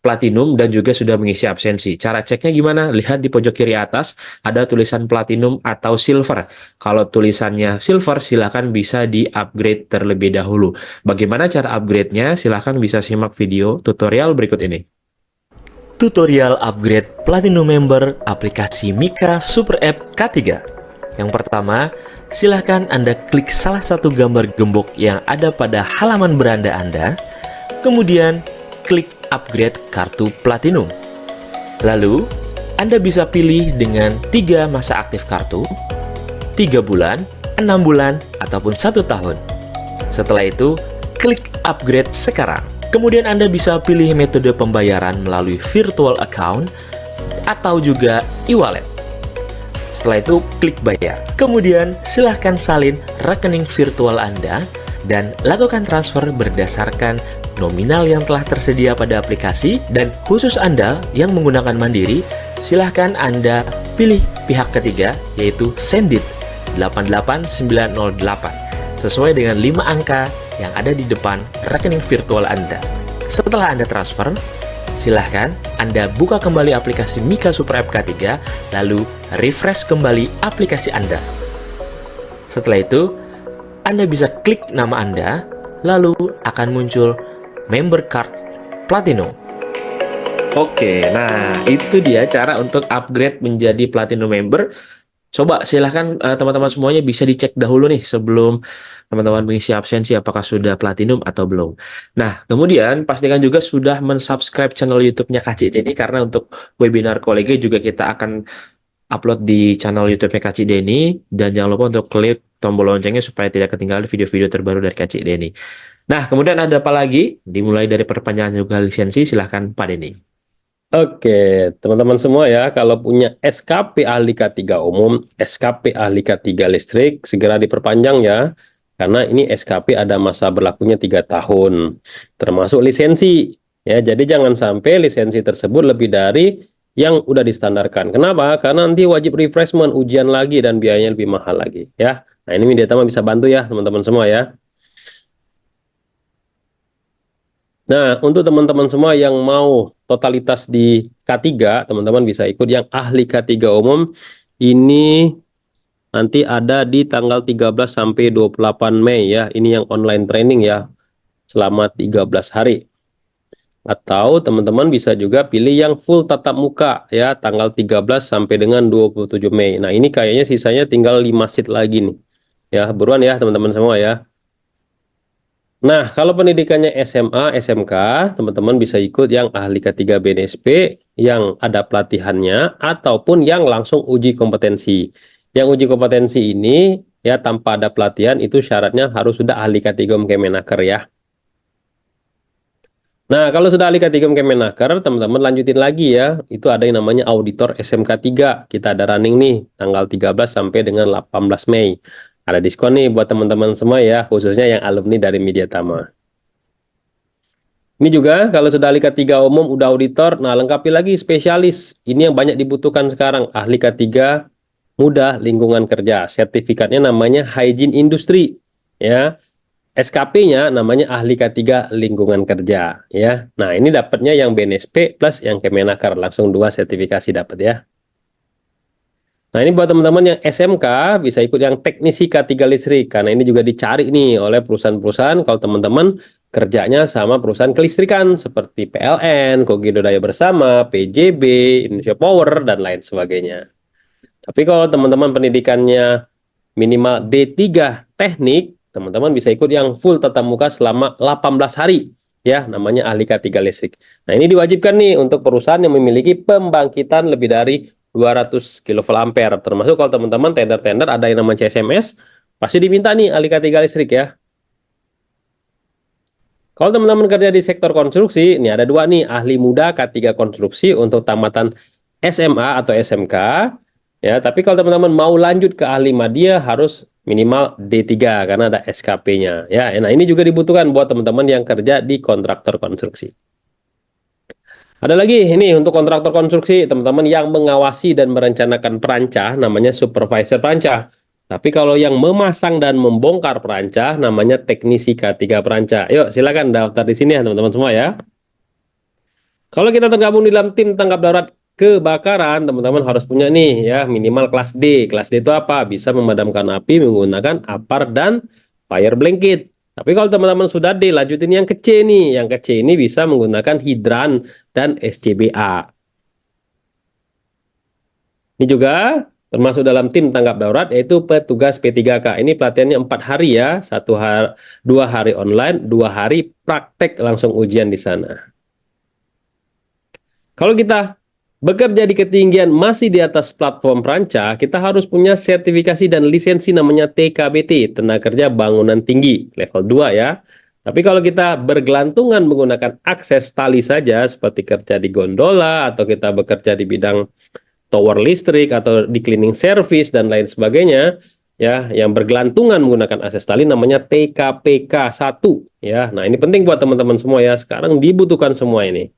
B: platinum dan juga sudah mengisi absensi. Cara ceknya gimana? Lihat di pojok kiri atas, ada tulisan platinum atau silver. Kalau tulisannya silver, silahkan bisa di-upgrade terlebih dahulu. Bagaimana cara upgrade-nya? Silahkan bisa simak video tutorial berikut ini. Tutorial upgrade Platinum Member aplikasi Mika Super App K3. Yang pertama, silahkan Anda klik salah satu gambar gembok yang ada pada halaman beranda Anda, kemudian klik upgrade kartu Platinum. Lalu, Anda bisa pilih dengan 3 masa aktif kartu, 3 bulan, 6 bulan, ataupun 1 tahun. Setelah itu, klik upgrade sekarang. Kemudian Anda bisa pilih metode pembayaran melalui virtual account atau juga e-wallet. Setelah itu, klik bayar. Kemudian, silahkan salin rekening virtual Anda dan lakukan transfer berdasarkan nominal yang telah tersedia pada aplikasi. Dan khusus Anda yang menggunakan Mandiri, silahkan Anda pilih pihak ketiga, yaitu Sendit 88908, sesuai dengan 5 angka yang ada di depan rekening virtual Anda. Setelah Anda transfer, silahkan Anda buka kembali aplikasi Mika Super App K3, lalu refresh kembali aplikasi Anda. Setelah itu, Anda bisa klik nama Anda, lalu akan muncul member card Platinum. Oke, nah itu dia cara untuk upgrade menjadi Platinum Member. Coba silahkan teman-teman semuanya bisa dicek dahulu nih sebelum teman-teman mengisi absensi apakah sudah platinum atau belum. Nah, kemudian pastikan juga sudah mensubscribe channel YouTube-nya Kak Cik Deni, karena untuk webinar kolege juga kita akan upload di channel YouTube-nya Kak Cik Deni, dan jangan lupa untuk klik tombol loncengnya supaya tidak ketinggalan video-video terbaru dari Kak Cik Deni. Nah, kemudian ada apa lagi? Dimulai dari perpanjangan juga lisensi, silahkan Pak Deni.
C: Oke, teman-teman semua ya, kalau punya SKP ahli K3 umum, SKP ahli K3 listrik, segera diperpanjang ya. Karena ini SKP ada masa berlakunya 3 tahun, termasuk lisensi. Ya, jadi jangan sampai lisensi tersebut lebih dari yang udah distandarkan. Kenapa? Karena nanti wajib refreshment, ujian lagi, dan biayanya lebih mahal lagi. Ya, nah ini Media Tama bisa bantu ya, teman-teman semua ya. Nah, untuk teman-teman semua yang mau totalitas di K3, teman-teman bisa ikut yang ahli K3 umum. Ini nanti ada di tanggal 13 sampai 28 Mei ya. Ini yang online training ya, selama 13 hari. Atau teman-teman bisa juga pilih yang full tatap muka ya, tanggal 13 sampai dengan 27 Mei. Nah, ini kayaknya sisanya tinggal 5 seat lagi nih. Ya, buruan ya teman-teman semua ya. Nah, kalau pendidikannya SMA, SMK, teman-teman bisa ikut yang ahli K3 BNSP yang ada pelatihannya, ataupun yang langsung uji kompetensi. Yang uji kompetensi ini, ya tanpa ada pelatihan, itu syaratnya harus sudah ahli K3 Kemenaker ya. Nah, kalau sudah ahli K3 Kemenaker, teman-teman lanjutin lagi ya. Itu ada yang namanya auditor SMK 3. Kita ada running nih, tanggal 13 sampai dengan 18 Mei. Ada diskon nih buat teman-teman semua ya, khususnya yang alumni dari Media Tama. Ini juga kalau sudah ahli K3 umum, udah auditor, nah lengkapi lagi spesialis. Ini yang banyak dibutuhkan sekarang, ahli K3 muda lingkungan kerja. Sertifikatnya namanya Hygiene Industry ya. SKP-nya namanya ahli K3 lingkungan kerja ya. Nah, ini dapatnya yang BNSP plus yang Kemenaker, langsung 2 sertifikasi dapat ya. Nah, ini buat teman-teman yang SMK bisa ikut yang teknisi K3 listrik karena ini juga dicari nih oleh perusahaan-perusahaan kalau teman-teman kerjanya sama perusahaan kelistrikan seperti PLN, Kogindo Daya Bersama, PJB, Indonesia Power dan lain sebagainya. Tapi kalau teman-teman pendidikannya minimal D3 teknik, teman-teman bisa ikut yang full tatap muka selama 18 hari ya, namanya ahli K3 listrik. Nah, ini diwajibkan nih untuk perusahaan yang memiliki pembangkitan lebih dari 200 kV ampere. Termasuk kalau teman-teman tender-tender ada yang namanya CSMS, pasti diminta nih ahli K3 listrik ya. Kalau teman-teman kerja di sektor konstruksi, ini ada 2 nih, ahli muda K3 konstruksi untuk tamatan SMA atau SMK. Ya, tapi kalau teman-teman mau lanjut ke ahli madya harus minimal D3 karena ada SKP-nya. Ya, nah ini juga dibutuhkan buat teman-teman yang kerja di kontraktor konstruksi. Ada lagi ini untuk kontraktor konstruksi, teman-teman yang mengawasi dan merencanakan perancah namanya supervisor perancah. Tapi kalau yang memasang dan membongkar perancah namanya teknisi K3 perancah. Yuk, silakan daftar di sini ya teman-teman semua ya. Kalau kita tergabung di dalam tim tanggap darurat kebakaran, teman-teman harus punya nih ya minimal kelas D. Kelas D itu apa? Bisa memadamkan api menggunakan APAR dan fire blanket. Tapi kalau teman-teman sudah D, lanjutin yang ke C nih. Yang ke C ini bisa menggunakan hidran dan SCBA. Ini juga termasuk dalam tim tanggap darurat yaitu petugas P3K. Ini pelatihannya 4 hari ya, 2 hari online, 2 hari praktek langsung ujian di sana. Kalau kita bekerja di ketinggian masih di atas platform perancah, kita harus punya sertifikasi dan lisensi namanya TKBT, Tenaga Kerja Bangunan Tinggi, level 2 ya. Tapi kalau kita bergelantungan menggunakan akses tali saja, seperti kerja di gondola, atau kita bekerja di bidang tower listrik, atau di cleaning service, dan lain sebagainya, ya, yang bergelantungan menggunakan akses tali namanya TKPK 1, ya. Nah, ini penting buat teman-teman semua ya, sekarang dibutuhkan semua ini.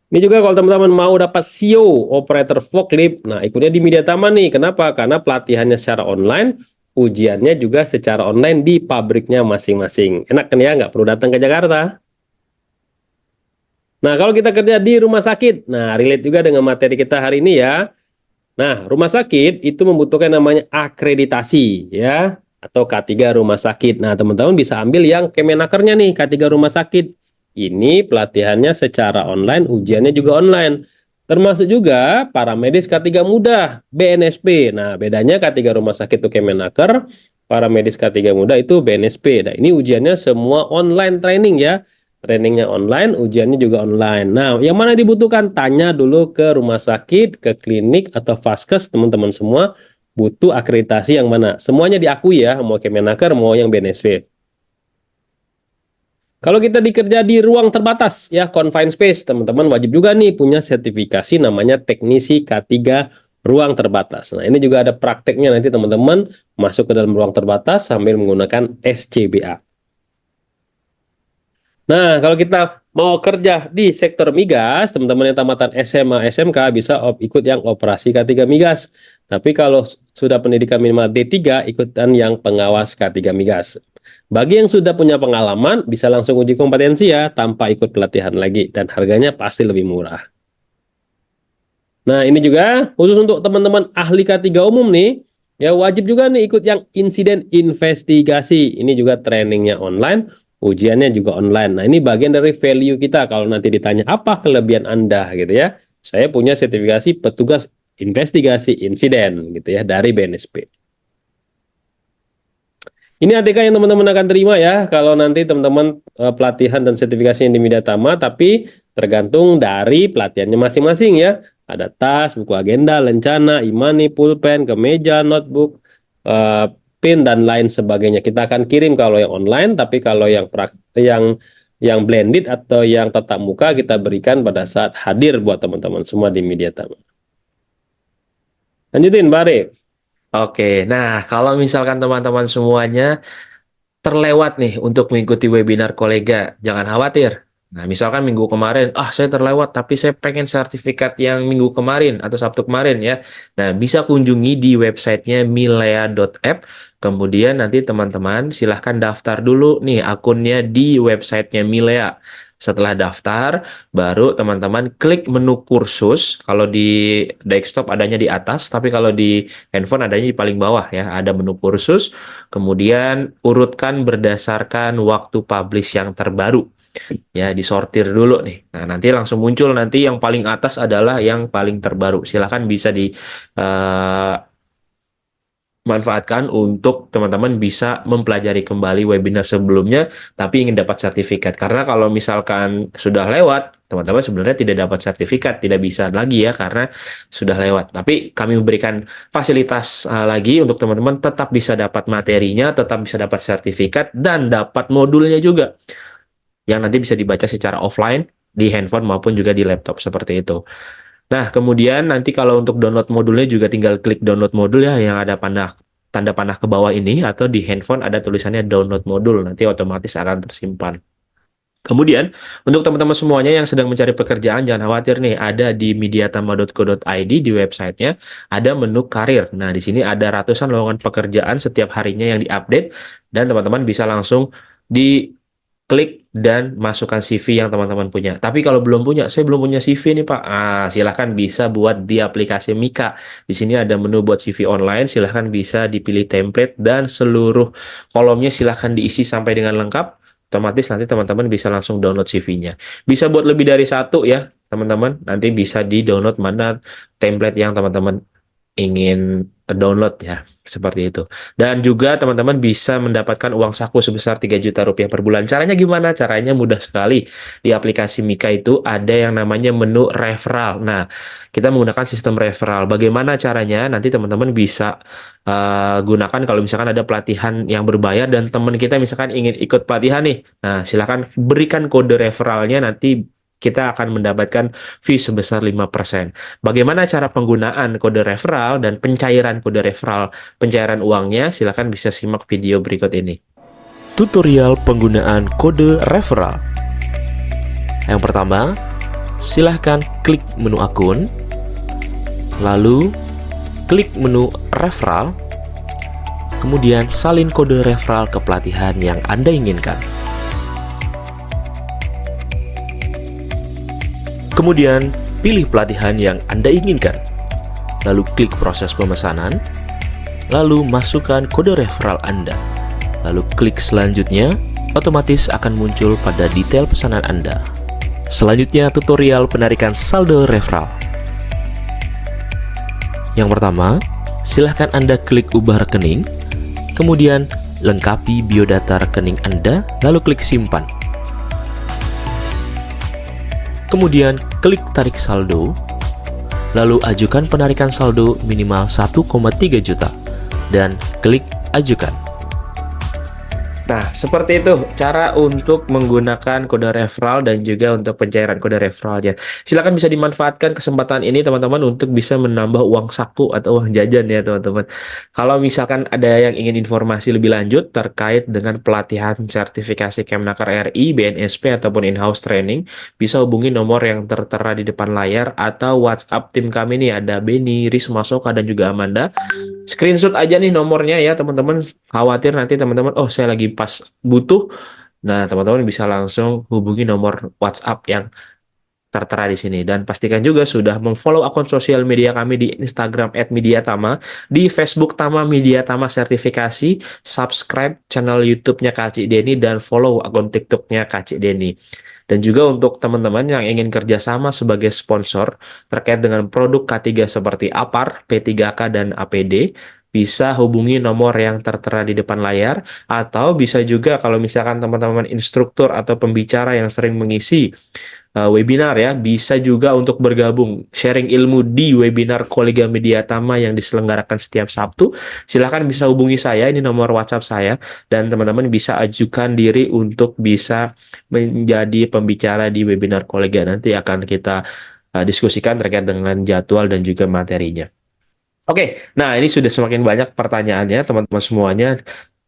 C: Ini juga kalau teman-teman mau dapat CEO, operator forklift, nah ikutnya di Media Tama nih. Kenapa? Karena pelatihannya secara online, ujiannya juga secara online di pabriknya masing-masing. Enak kan ya, nggak perlu datang ke Jakarta. Nah, kalau kita kerja di rumah sakit, nah relate juga dengan materi kita hari ini ya. Nah, rumah sakit itu membutuhkan namanya akreditasi ya, atau K3 rumah sakit. Nah, teman-teman bisa ambil yang Kemenakernya nih, K3 rumah sakit. Ini pelatihannya secara online, ujiannya juga online. Termasuk juga para medis K3 muda, BNSP. Nah, bedanya K3 rumah sakit itu Kemenaker, para medis K3 muda itu BNSP. Nah, ini ujiannya semua online training ya. Trainingnya online, ujiannya juga online. Nah, yang mana dibutuhkan? Tanya dulu ke rumah sakit, ke klinik, atau vaskes, teman-teman semua butuh akreditasi yang mana. Semuanya diakui ya, mau Kemenaker, mau yang BNSP. Kalau kita dikerja di ruang terbatas, ya confined space, teman-teman wajib juga nih punya sertifikasi namanya teknisi K3 ruang terbatas. Nah, ini juga ada prakteknya nanti teman-teman masuk ke dalam ruang terbatas sambil menggunakan SCBA. Nah, kalau kita mau kerja di sektor migas, teman-teman yang tamatan SMA, SMK bisa ikut yang operasi K3 migas. Tapi kalau sudah pendidikan minimal D3, ikutan yang pengawas K3 migas. Bagi yang sudah punya pengalaman, bisa langsung uji kompetensi ya, tanpa ikut pelatihan lagi. Dan harganya pasti lebih murah. Nah, ini juga khusus untuk teman-teman ahli K3 umum nih, ya wajib juga nih ikut yang insiden investigasi. Ini juga trainingnya online, ujiannya juga online. Nah, ini bagian dari value kita kalau nanti ditanya apa kelebihan Anda gitu ya. Saya punya sertifikasi petugas investigasi insiden gitu ya dari BNSP. Ini ATK yang teman-teman akan terima ya kalau nanti teman-teman pelatihan dan sertifikasi yang di Media Tama, tapi tergantung dari pelatihannya masing-masing ya. Ada tas, buku agenda, lencana, e-money, pulpen, kemeja, notebook, pin dan lain sebagainya. Kita akan kirim kalau yang online, tapi kalau yang yang blended atau yang tatap muka kita berikan pada saat hadir buat teman-teman semua di media tama. Lanjutin, Pak Arif.
B: Oke, nah kalau misalkan teman-teman semuanya terlewat nih untuk mengikuti webinar kolega, jangan khawatir. Nah, misalkan minggu kemarin, saya terlewat, tapi saya pengen sertifikat yang minggu kemarin atau Sabtu kemarin ya. Nah, bisa kunjungi di websitenya milea.app. Kemudian nanti teman-teman silahkan daftar dulu nih akunnya di websitenya Milea. Setelah daftar, baru teman-teman klik menu kursus. Kalau di desktop adanya di atas, tapi kalau di handphone adanya di paling bawah ya. Ada menu kursus. Kemudian urutkan berdasarkan waktu publish yang terbaru. Ya, disortir dulu nih. Nah, nanti langsung muncul nanti yang paling atas adalah yang paling terbaru. Silahkan bisa manfaatkan untuk teman-teman bisa mempelajari kembali webinar sebelumnya, tapi ingin dapat sertifikat. Karena kalau misalkan sudah lewat, teman-teman sebenarnya tidak dapat sertifikat, tidak bisa lagi ya, karena sudah lewat. Tapi kami memberikan fasilitas lagi untuk teman-teman tetap bisa dapat materinya, tetap bisa dapat sertifikat, dan dapat modulnya juga, yang nanti bisa dibaca secara offline, di handphone maupun juga di laptop, seperti itu. Nah, kemudian nanti kalau untuk download modulnya juga tinggal klik download modul ya, yang ada tanda panah ke bawah ini, atau di handphone ada tulisannya download modul, nanti otomatis akan tersimpan. Kemudian, untuk teman-teman semuanya yang sedang mencari pekerjaan, jangan khawatir nih, ada di mediatama.co.id di websitenya, ada menu karir. Nah, di sini ada ratusan lowongan pekerjaan setiap harinya yang diupdate, dan teman-teman bisa langsung klik dan masukkan CV yang teman-teman punya. Tapi kalau belum punya, saya belum punya CV nih Pak. Silahkan bisa buat di aplikasi Mika. Di sini ada menu buat CV online, silahkan bisa dipilih template dan seluruh kolomnya silahkan diisi sampai dengan lengkap. Otomatis nanti teman-teman bisa langsung download CV-nya. Bisa buat lebih dari satu ya, teman-teman. Nanti bisa di-download mana template yang teman-teman ingin download ya, seperti itu. Dan juga teman-teman bisa mendapatkan uang saku sebesar 3 juta rupiah per bulan. Caranya gimana? Caranya mudah sekali. Di aplikasi Mika itu ada yang namanya menu referral. Nah, kita menggunakan sistem referral. Bagaimana caranya? Nanti teman-teman bisa gunakan kalau misalkan ada pelatihan yang berbayar dan teman kita misalkan ingin ikut pelatihan nih. Nah, silakan berikan kode referralnya, nanti kita akan mendapatkan fee sebesar 5%. Bagaimana cara penggunaan kode referral dan pencairan kode referral, pencairan uangnya? Silakan bisa simak video berikut ini.
D: Tutorial penggunaan kode referral. Yang pertama, silahkan klik menu akun, lalu klik menu referral, kemudian salin kode referral ke pelatihan yang Anda inginkan. Kemudian, pilih pelatihan yang Anda inginkan. Lalu klik proses pemesanan. Lalu masukkan kode referral Anda. Lalu klik selanjutnya, otomatis akan muncul pada detail pesanan Anda. Selanjutnya, tutorial penarikan saldo referral. Yang pertama, silahkan Anda klik ubah rekening. Kemudian, lengkapi biodata rekening Anda, lalu klik simpan. Kemudian klik tarik saldo, lalu ajukan penarikan saldo minimal 1,3 juta, dan klik ajukan.
B: Nah, seperti itu cara untuk menggunakan kode referral dan juga untuk pencairan kode referralnya. Silakan bisa dimanfaatkan kesempatan ini teman-teman untuk bisa menambah uang saku atau uang jajan ya teman-teman. Kalau misalkan ada yang ingin informasi lebih lanjut terkait dengan pelatihan sertifikasi Kemnaker RI, BNSP ataupun in-house training, bisa hubungi nomor yang tertera di depan layar atau WhatsApp tim kami nih, ada Beni, Risma Soka dan juga Amanda. Screenshot aja nih nomornya ya teman-teman. Khawatir nanti teman-teman, saya lagi pas butuh. Nah, teman-teman bisa langsung hubungi nomor WhatsApp yang tertera di sini. Dan pastikan juga sudah memfollow akun sosial media kami di Instagram @mediatama, di Facebook Tama Media Tama Sertifikasi, subscribe channel YouTube-nya Kak Cik Deni, dan follow akun TikTok-nya Kak Cik Deni. Dan juga untuk teman-teman yang ingin kerjasama sebagai sponsor terkait dengan produk K3 seperti APAR, P3K, dan APD, bisa hubungi nomor yang tertera di depan layar, atau bisa juga kalau misalkan teman-teman instruktur atau pembicara yang sering mengisi webinar ya, bisa juga untuk bergabung sharing ilmu di webinar Kolega Mediatama yang diselenggarakan setiap Sabtu. Silahkan bisa hubungi saya, ini nomor WhatsApp saya, dan teman-teman bisa ajukan diri untuk bisa menjadi pembicara di webinar Kolega. Nanti akan kita diskusikan terkait dengan jadwal dan juga materinya. Oke, nah ini sudah semakin banyak pertanyaannya teman-teman semuanya.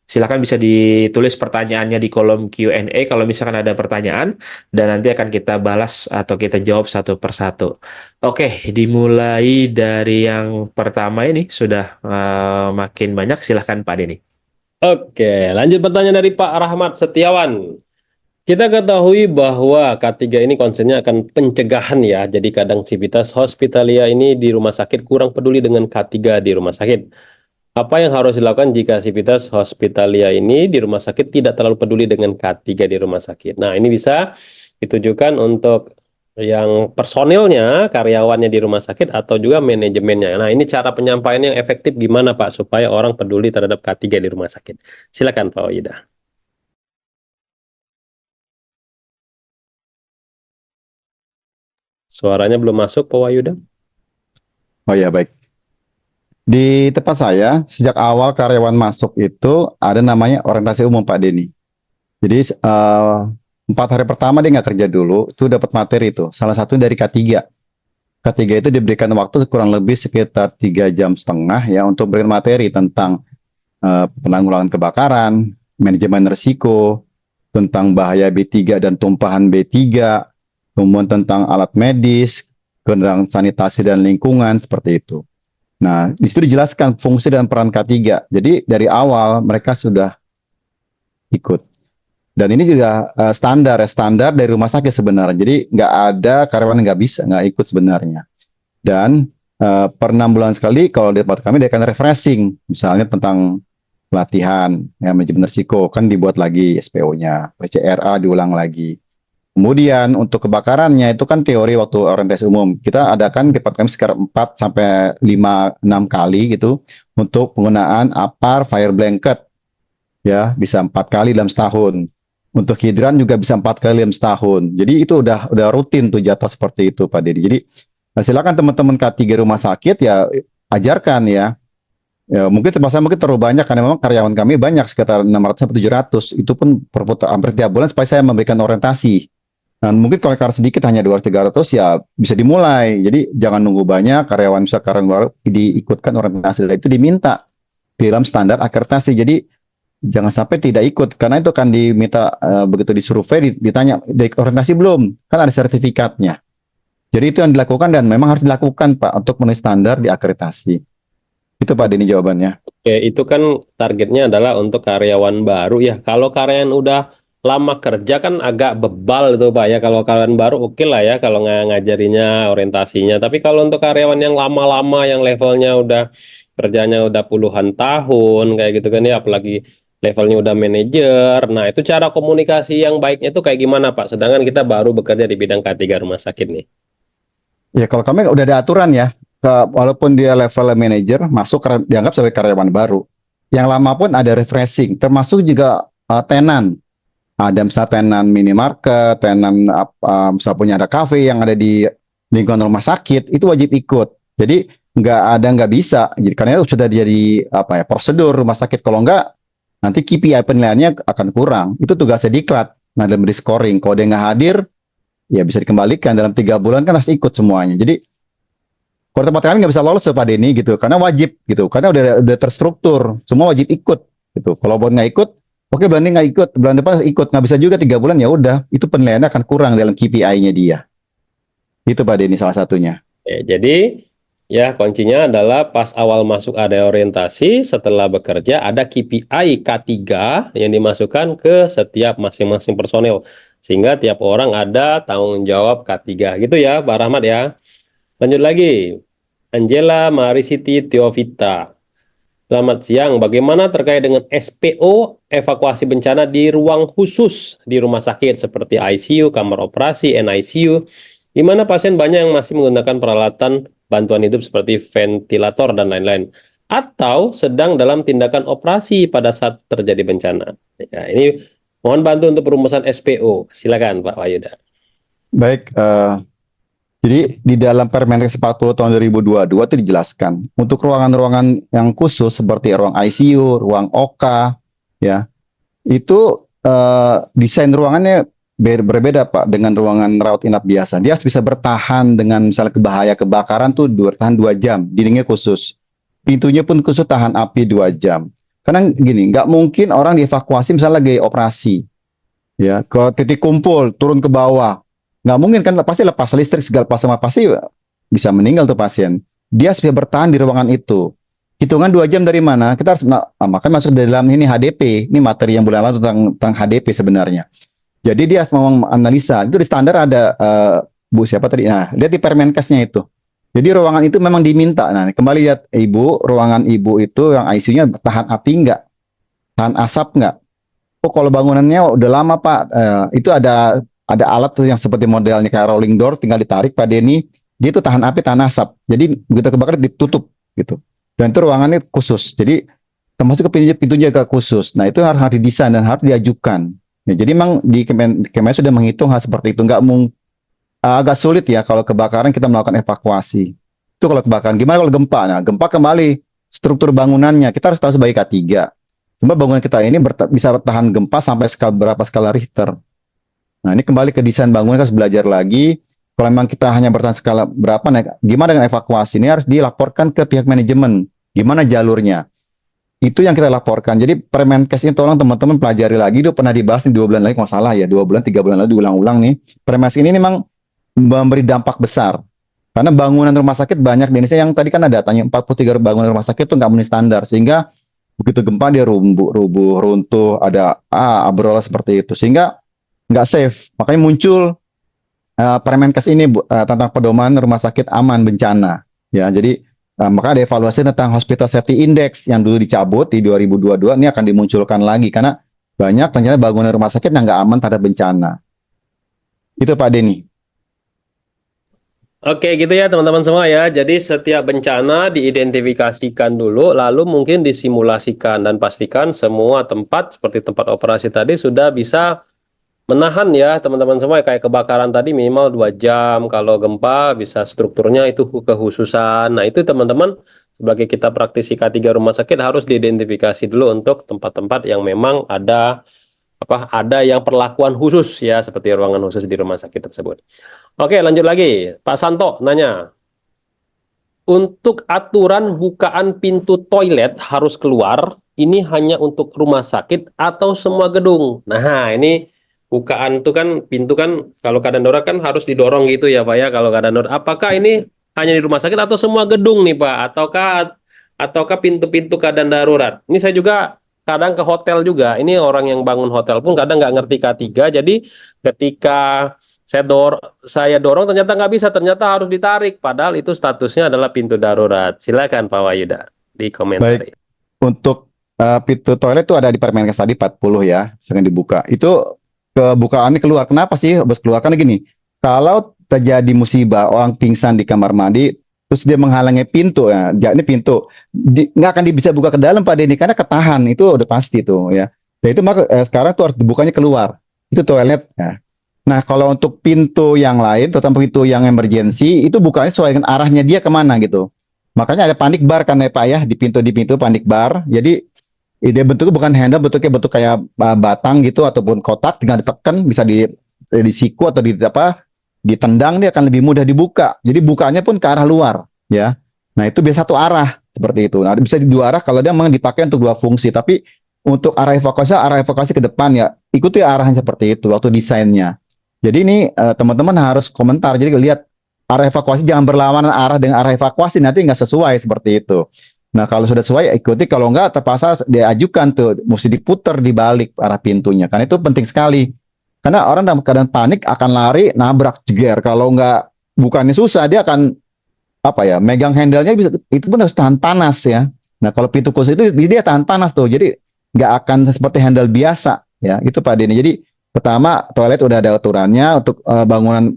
B: Silakan bisa ditulis pertanyaannya di kolom Q&A kalau misalkan ada pertanyaan, dan nanti akan kita balas atau kita jawab satu persatu. Oke, dimulai dari yang pertama ini sudah makin banyak. Silakan Pak Denny.
C: Oke, lanjut pertanyaan dari Pak Rahmat Setiawan. Kita ketahui bahwa K3 ini konsennya akan pencegahan ya. Jadi kadang Civitas Hospitalia ini di rumah sakit kurang peduli dengan K3 di rumah sakit. Apa yang harus dilakukan jika Civitas Hospitalia ini di rumah sakit tidak terlalu peduli dengan K3 di rumah sakit? Nah, ini bisa ditujukan untuk yang personilnya, karyawannya di rumah sakit, atau juga manajemennya. Nah, ini cara penyampaian yang efektif gimana Pak, supaya orang peduli terhadap K3 di rumah sakit? Silakan Pak Wahida. Suaranya belum masuk Pak Wahyuda.
A: Oh ya, baik. Di tempat saya, sejak awal karyawan masuk itu ada namanya orientasi umum Pak Denny. Jadi 4 hari pertama dia nggak kerja dulu, itu dapat materi itu. Salah satu dari K3. K3 itu diberikan waktu kurang lebih sekitar 3,5 jam ya untuk berikan materi tentang penanggulangan kebakaran, manajemen risiko, tentang bahaya B3 dan tumpahan B3, kemudian tentang alat medis, tentang sanitasi dan lingkungan, seperti itu. Nah, di situ dijelaskan fungsi dan peran K3. Jadi dari awal mereka sudah ikut. Dan ini juga standar dari rumah sakit sebenarnya. Jadi nggak ada karyawan yang nggak ikut sebenarnya. Dan per 6 bulan sekali kalau di tempat kami dia akan refreshing, misalnya tentang pelatihan, ya, manajemen risiko kan dibuat lagi SPO-nya, PCRA diulang lagi. Kemudian untuk kebakarannya itu kan teori waktu orientasi umum. Kita adakan di tempat kami sekitar 4 sampai 5, 6 kali gitu untuk penggunaan APAR fire blanket. Ya, bisa 4 kali dalam setahun. Untuk hidran juga bisa 4 kali dalam setahun. Jadi itu udah rutin tuh jadwal seperti itu Pak Dedi. Jadi silakan teman-teman K3 rumah sakit ya ajarkan ya. Ya, mungkin terpaksa mungkin terlalu banyak karena memang karyawan kami banyak sekitar 600 sampai 700. Itu pun hampir tiap bulan supaya saya memberikan orientasi. Nah, mungkin kalau karyawan sedikit hanya 200-300 ya bisa dimulai. Jadi jangan nunggu banyak karyawan baru diikutkan orientasi. Itu diminta di dalam standar akreditasi. Jadi jangan sampai tidak ikut karena itu kan diminta begitu disurvei ditanya orientasi belum? Kan ada sertifikatnya. Jadi itu yang dilakukan dan memang harus dilakukan Pak untuk memenuhi standar di akreditasi. Itu Pak Denny jawabannya.
C: Oke, itu kan targetnya adalah untuk karyawan baru ya. Kalau karyawan udah lama kerja kan agak bebal itu Pak ya. Kalau karyawan baru oke lah ya kalau ngajarinya orientasinya. Tapi kalau untuk karyawan yang lama-lama yang levelnya udah kerjanya udah puluhan tahun kayak gitu kan ya, apalagi levelnya udah manajer. Nah, itu cara komunikasi yang baiknya itu kayak gimana Pak? Sedangkan kita baru bekerja di bidang K3 rumah sakit nih.
A: Ya kalau kami udah ada aturan ya. Walaupun dia level manajer masuk dianggap sebagai karyawan baru. Yang lama pun ada refreshing, termasuk juga tenan. Ada misalnya tenan minimarket, tenan misalnya punya ada kafe yang ada di lingkungan rumah sakit, itu wajib ikut. Jadi nggak bisa. Jadi karena itu sudah jadi prosedur rumah sakit. Kalau nggak nanti KPI penilaiannya akan kurang. Itu tugasnya diklat. Nah dalam di scoring, kalau dia nggak hadir, ya bisa dikembalikan dalam 3 bulan kan harus ikut semuanya. Jadi kalau tempat kami nggak bisa lolos Pak Denny gitu, karena wajib gitu, karena udah terstruktur, semua wajib ikut gitu. Kalau buat nggak ikut, oke bulan ini nggak ikut, bulan depan ikut, nggak bisa juga 3 bulan ya udah, itu penilaiannya akan kurang dalam KPI-nya dia. Itu Pak Denny salah satunya.
C: Jadi ya kuncinya adalah pas awal masuk ada orientasi, setelah bekerja ada KPI K3 yang dimasukkan ke setiap masing-masing personel. Sehingga tiap orang ada tanggung jawab K3 gitu ya Pak Rahmat ya. Lanjut lagi, Angela Marisiti Teovita. Selamat siang, bagaimana terkait dengan SPO evakuasi bencana di ruang khusus di rumah sakit seperti ICU, kamar operasi, NICU, di mana pasien banyak yang masih menggunakan peralatan bantuan hidup seperti ventilator dan lain-lain, atau sedang dalam tindakan operasi pada saat terjadi bencana. Ya, ini mohon bantu untuk perumusan SPO. Silakan Pak Wahyuda.
A: Baik, jadi di dalam Permenkes 40 tahun 2022 itu dijelaskan untuk ruangan-ruangan yang khusus seperti ruang ICU, ruang OK, ya itu desain ruangannya berbeda Pak dengan ruangan rawat inap biasa. Dia harus bisa bertahan dengan misalnya bahaya kebakaran tuh bertahan 2 jam, dindingnya khusus. Pintunya pun khusus tahan api 2 jam. Karena gini, nggak mungkin orang dievakuasi misalnya lagi operasi, ya ke titik kumpul, turun ke bawah. Nggak mungkin kan pasti lepas listrik segala sama pasti bisa meninggal tuh pasien. Dia harus bisa bertahan di ruangan itu. Hitungan 2 jam dari mana? Kita harus makanya masuk di dalam ini HDP. Ini materi yang bulan lalu tentang HDP sebenarnya. Jadi dia harus menganalisa. Itu di standar ada Bu siapa tadi? Nah, lihat di Permenkesnya itu. Jadi ruangan itu memang diminta. Nah, kembali lihat Ibu, ruangan Ibu itu yang ICU-nya tahan api enggak? Tahan asap enggak? Oh, kalau bangunannya udah lama Pak, itu ada alat tuh yang seperti modelnya kayak rolling door, tinggal ditarik Pak Denny, dia itu tahan api, tahan asap. Jadi begitu kebakaran ditutup gitu. Dan itu ruangannya khusus. Jadi termasuk ke pintunya juga khusus. Nah itu harus didesain dan harus diajukan. Ya, jadi memang di Kementerian sudah menghitung hal seperti itu. Agak sulit ya kalau kebakaran kita melakukan evakuasi. Itu kalau kebakaran. Gimana kalau gempa? Nah gempa kembali struktur bangunannya kita harus tahu sebagai K3. Cuma bangunan kita ini bisa bertahan gempa sampai berapa skala Richter. Nah ini kembali ke desain bangunan, kita harus belajar lagi. Kalau memang kita hanya bertahan skala berapa, nah, gimana dengan evakuasi? Ini harus dilaporkan ke pihak manajemen. Gimana jalurnya? Itu yang kita laporkan. Jadi Permenkes ini tolong teman-teman pelajari lagi. Itu pernah dibahas nih 2 bulan lagi, kalau salah ya. 2 bulan, 3 bulan lalu diulang-ulang nih. Permenkes ini memang memberi dampak besar. Karena bangunan rumah sakit banyak di Indonesia yang tadi kan ada tanya 43 bangunan rumah sakit itu nggak memenuhi standar. Sehingga begitu gempa dia rubuh, runtuh, ada abrol seperti itu. Sehingga nggak safe. Makanya muncul Permenkes ini tentang pedoman rumah sakit aman bencana. Ya, jadi maka ada evaluasi tentang Hospital Safety Index yang dulu dicabut di 2022 ini akan dimunculkan lagi karena banyak ternyata bangunan rumah sakit yang nggak aman terhadap bencana. Itu Pak Denny.
C: Oke, gitu ya teman-teman semua ya. Jadi setiap bencana diidentifikasikan dulu, lalu mungkin disimulasikan dan pastikan semua tempat seperti tempat operasi tadi sudah bisa menahan ya teman-teman semua. Kayak kebakaran tadi minimal 2 jam, kalau gempa bisa strukturnya itu kekhususan. Nah itu teman-teman sebagai kita praktisi K3 rumah sakit harus diidentifikasi dulu untuk tempat-tempat yang memang ada yang perlakuan khusus ya, seperti ruangan khusus di rumah sakit tersebut. Oke, lanjut lagi. Pak Santo nanya, untuk aturan bukaan pintu toilet harus keluar, ini hanya untuk rumah sakit atau semua gedung? Nah, ini bukaan itu kan, pintu kan, kalau keadaan darurat kan harus didorong gitu ya Pak ya, kalau keadaan darurat. Apakah ini hanya di rumah sakit atau semua gedung nih Pak? Ataukah pintu-pintu keadaan darurat? Ini saya juga kadang ke hotel juga. Ini orang yang bangun hotel pun kadang nggak ngerti K3. Jadi ketika saya dorong ternyata nggak bisa, ternyata harus ditarik. Padahal itu statusnya adalah pintu darurat. Silakan Pak Wahyuda di komentar.
A: Baik. Untuk pintu toilet itu ada di Permenkes tadi 40 ya, sedang dibuka. Itu kebukaannya keluar. Kenapa sih harus keluar? Karena gini, kalau terjadi musibah orang pingsan di kamar mandi, terus dia menghalangi pintu ya, ini pintu nggak akan bisa buka ke dalam Pak Denny karena ketahan, itu udah pasti tuh ya. Dan itu maka sekarang tuh harus dibukanya keluar, itu toilet ya. Nah kalau untuk pintu yang lain, terutama pintu yang emergency, itu bukanya sesuai dengan arahnya dia kemana gitu. Makanya ada panic bar kan ya Pak ya, di pintu panic bar. Jadi ide bentuknya bukan handle, bentuknya bentuk kayak batang gitu ataupun kotak, tinggal ditekan bisa disiku atau ditendang, dia akan lebih mudah dibuka. Jadi bukanya pun ke arah luar, ya. Nah itu biasa satu arah seperti itu. Nah bisa di 2 arah kalau dia memang dipakai untuk 2 fungsi. Tapi untuk arah evakuasi ke depan ya, ikuti arahnya seperti itu waktu desainnya. Jadi ini teman-teman harus komentar. Jadi lihat arah evakuasi jangan berlawanan arah dengan arah evakuasi, nanti nggak sesuai seperti itu. Nah kalau sudah sesuai ikuti, kalau nggak terpaksa diajukan tuh, mesti diputar di balik arah pintunya. Karena itu penting sekali. Karena orang dalam keadaan panik akan lari, nabrak, jeger. Kalau nggak, bukannya susah, dia akan megang handle-nya bisa, itu pun harus tahan panas ya. Nah kalau pintu khusus itu dia tahan panas tuh, jadi nggak akan seperti handle biasa ya. Itu Pak Denny. Jadi pertama toilet udah ada aturannya untuk bangunan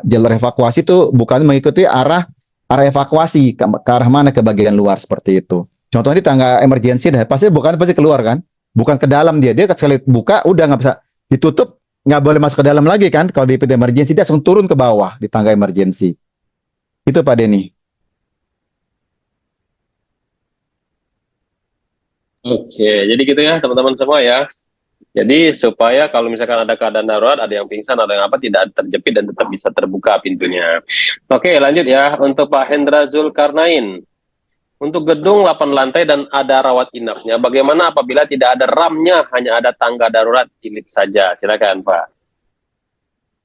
A: jalur evakuasi itu bukan mengikuti arah evakuasi ke arah mana, ke bagian luar seperti itu. Contohnya di tangga emergency, pasti keluar kan, bukan ke dalam dia sekali buka udah nggak bisa ditutup. nggak boleh masuk ke dalam lagi kan. Kalau di pintu emergency dia langsung turun ke bawah di tangga emergency. Itu Pak Denny.
C: Oke, jadi gitu ya teman-teman semua ya. Jadi supaya kalau misalkan ada keadaan darurat, ada yang pingsan, ada yang apa, tidak terjepit dan tetap bisa terbuka pintunya. Oke, lanjut ya. Untuk Pak Hendra Zulkarnain. Untuk gedung 8 lantai dan ada rawat inapnya, bagaimana apabila tidak ada RAM-nya, hanya ada tangga darurat di lift saja? Silakan Pak.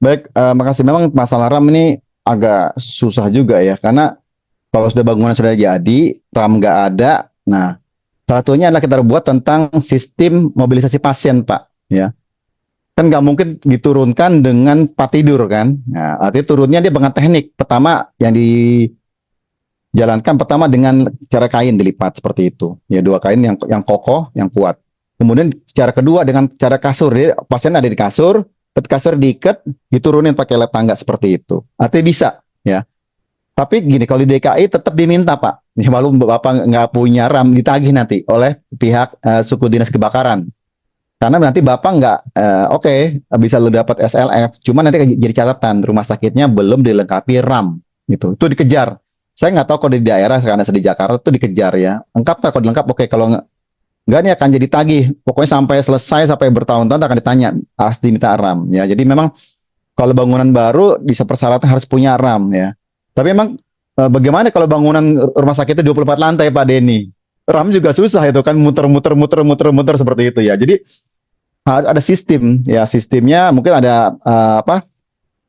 A: Baik, makasih. Memang masalah RAM ini agak susah juga ya, karena kalau sudah bangunan sudah jadi, RAM nggak ada. Nah, salah satunya adalah kita buat tentang sistem mobilisasi pasien, Pak. Ya, kan nggak mungkin diturunkan dengan tempat tidur kan. Nah, artinya turunnya dia dengan teknik. Pertama yang dijalankan pertama dengan cara kain dilipat seperti itu. Ya, 2 kain yang kokoh, yang kuat. Kemudian cara kedua dengan cara kasur. Jadi pasien ada di kasur, tapi kasur diikat, diturunin pakai tangga seperti itu. Artinya bisa, ya. Tapi gini, kalau di DKI tetap diminta Pak. Ya, walau Bapak nggak punya RAM, ditagih nanti oleh pihak suku dinas kebakaran. Karena nanti Bapak nggak, oke, bisa lo dapat SLF, cuma nanti jadi catatan rumah sakitnya belum dilengkapi RAM, gitu. Itu dikejar. Saya nggak tahu kalau di daerah, karena saya di Jakarta itu dikejar ya. Lengkap tak? Kalau dilengkap, oke. Kalau nggak ini akan jadi tagih. Pokoknya sampai selesai, sampai bertahun-tahun akan ditanya, harus diminta RAM. Ya, jadi memang kalau bangunan baru bisa persyaratan harus punya RAM ya. Tapi memang bagaimana kalau bangunan rumah sakitnya 24 lantai Pak Denny? RAM juga susah itu kan, muter-muter seperti itu ya. Jadi ada sistem ya, sistemnya mungkin ada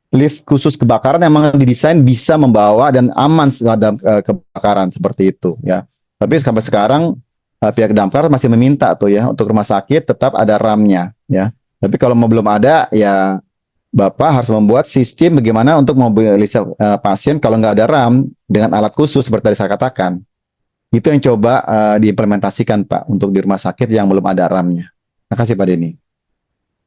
A: lift khusus kebakaran yang memang didesain bisa membawa dan aman terhadap kebakaran seperti itu ya. Tapi sampai sekarang pihak damkar masih meminta tuh ya untuk rumah sakit tetap ada RAM-nya ya. Tapi kalau belum ada ya Bapak harus membuat sistem bagaimana untuk mobilisasi pasien kalau nggak ada RAM dengan alat khusus seperti tadi saya katakan. Itu yang coba diimplementasikan Pak untuk di rumah sakit yang belum ada RAM-nya. Terima kasih Pak Denny.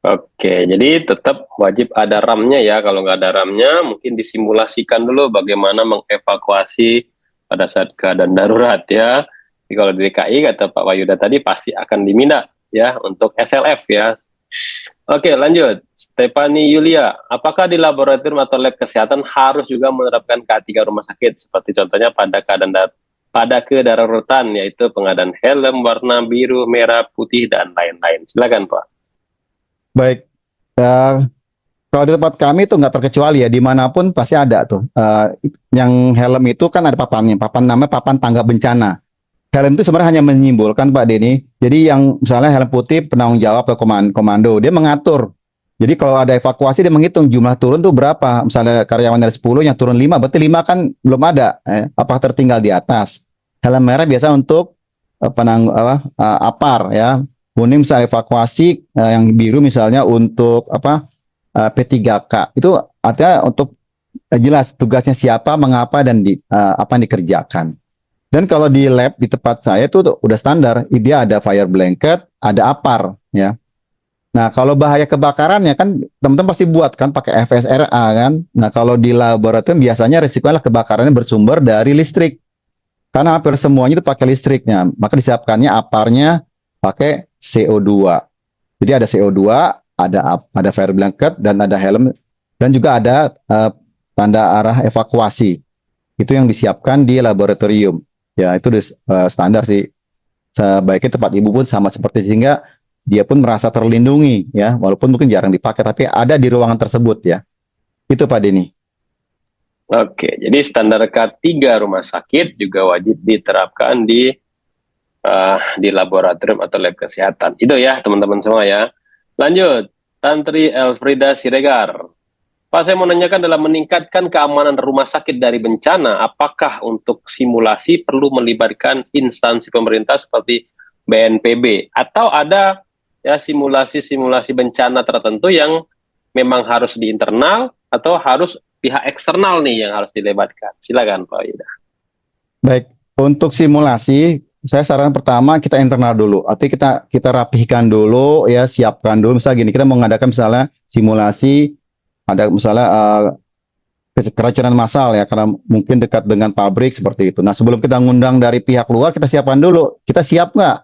C: Oke, jadi tetap wajib ada RAM-nya ya. Kalau nggak ada RAM-nya, mungkin disimulasikan dulu bagaimana mengevakuasi pada saat keadaan darurat ya. Jadi kalau di DKI kata Pak Wahyuda tadi pasti akan diminta ya untuk SLF ya. Oke, lanjut. Stephanie Yulia, apakah di laboratorium atau lab kesehatan harus juga menerapkan K3 rumah sakit seperti contohnya pada kedaruratan, yaitu pengadaan helm warna biru, merah, putih dan lain-lain. Silakan Pak.
A: Baik, kalau di tempat kami itu nggak terkecuali ya, dimanapun pasti ada tuh. Yang helm itu kan ada papannya, papan namanya papan tangga bencana. Helm itu sebenarnya hanya menyimpulkan Pak Denny. Jadi yang misalnya helm putih penanggung jawab atau komando, dia mengatur. Jadi kalau ada evakuasi dia menghitung jumlah turun tuh berapa. Misalnya karyawan dari 10 yang turun 5, berarti 5 kan belum ada. Apakah tertinggal di atas? Helm merah biasa untuk APAR ya. Kuning misalnya evakuasi, yang biru misalnya untuk P3K. Itu artinya untuk jelas tugasnya siapa, mengapa dan apa yang dikerjakan. Dan kalau di lab di tempat saya itu udah standar, dia ada fire blanket, ada APAR ya. Nah, kalau bahaya kebakarannya kan teman-teman pasti buat kan pakai FSRA kan. Nah, kalau di laboratorium biasanya risikonya kebakarannya bersumber dari listrik. Karena hampir semuanya itu pakai listriknya, maka disiapkannya APAR-nya pakai CO2. Jadi ada CO2, ada fire blanket dan ada helm dan juga ada tanda arah evakuasi. Itu yang disiapkan di laboratorium. Ya, itu standar sih. Sebaiknya tempat ibu pun sama seperti sehingga dia pun merasa terlindungi ya, walaupun mungkin jarang dipakai tapi ada di ruangan tersebut ya. Itu Pak Denny.
C: Oke, jadi standar K3 rumah sakit juga wajib diterapkan di laboratorium atau lab kesehatan. Itu ya teman-teman semua ya. Lanjut, Tantri Elfrida Siregar. Pak, saya mau nanyakan dalam meningkatkan keamanan rumah sakit dari bencana, apakah untuk simulasi perlu melibatkan instansi pemerintah seperti BNPB atau ada ya simulasi-simulasi bencana tertentu yang memang harus di internal atau harus pihak eksternal nih yang harus dilibatkan? Silakan Pak Yuda.
A: Baik, untuk simulasi saya saran pertama kita internal dulu. Artinya kita rapihkan dulu ya, siapkan dulu. Misalnya gini, kita mau mengadakan misalnya simulasi ada misalnya keracunan massal ya, karena mungkin dekat dengan pabrik seperti itu. Nah, sebelum kita ngundang dari pihak luar, kita siapkan dulu. Kita siap nggak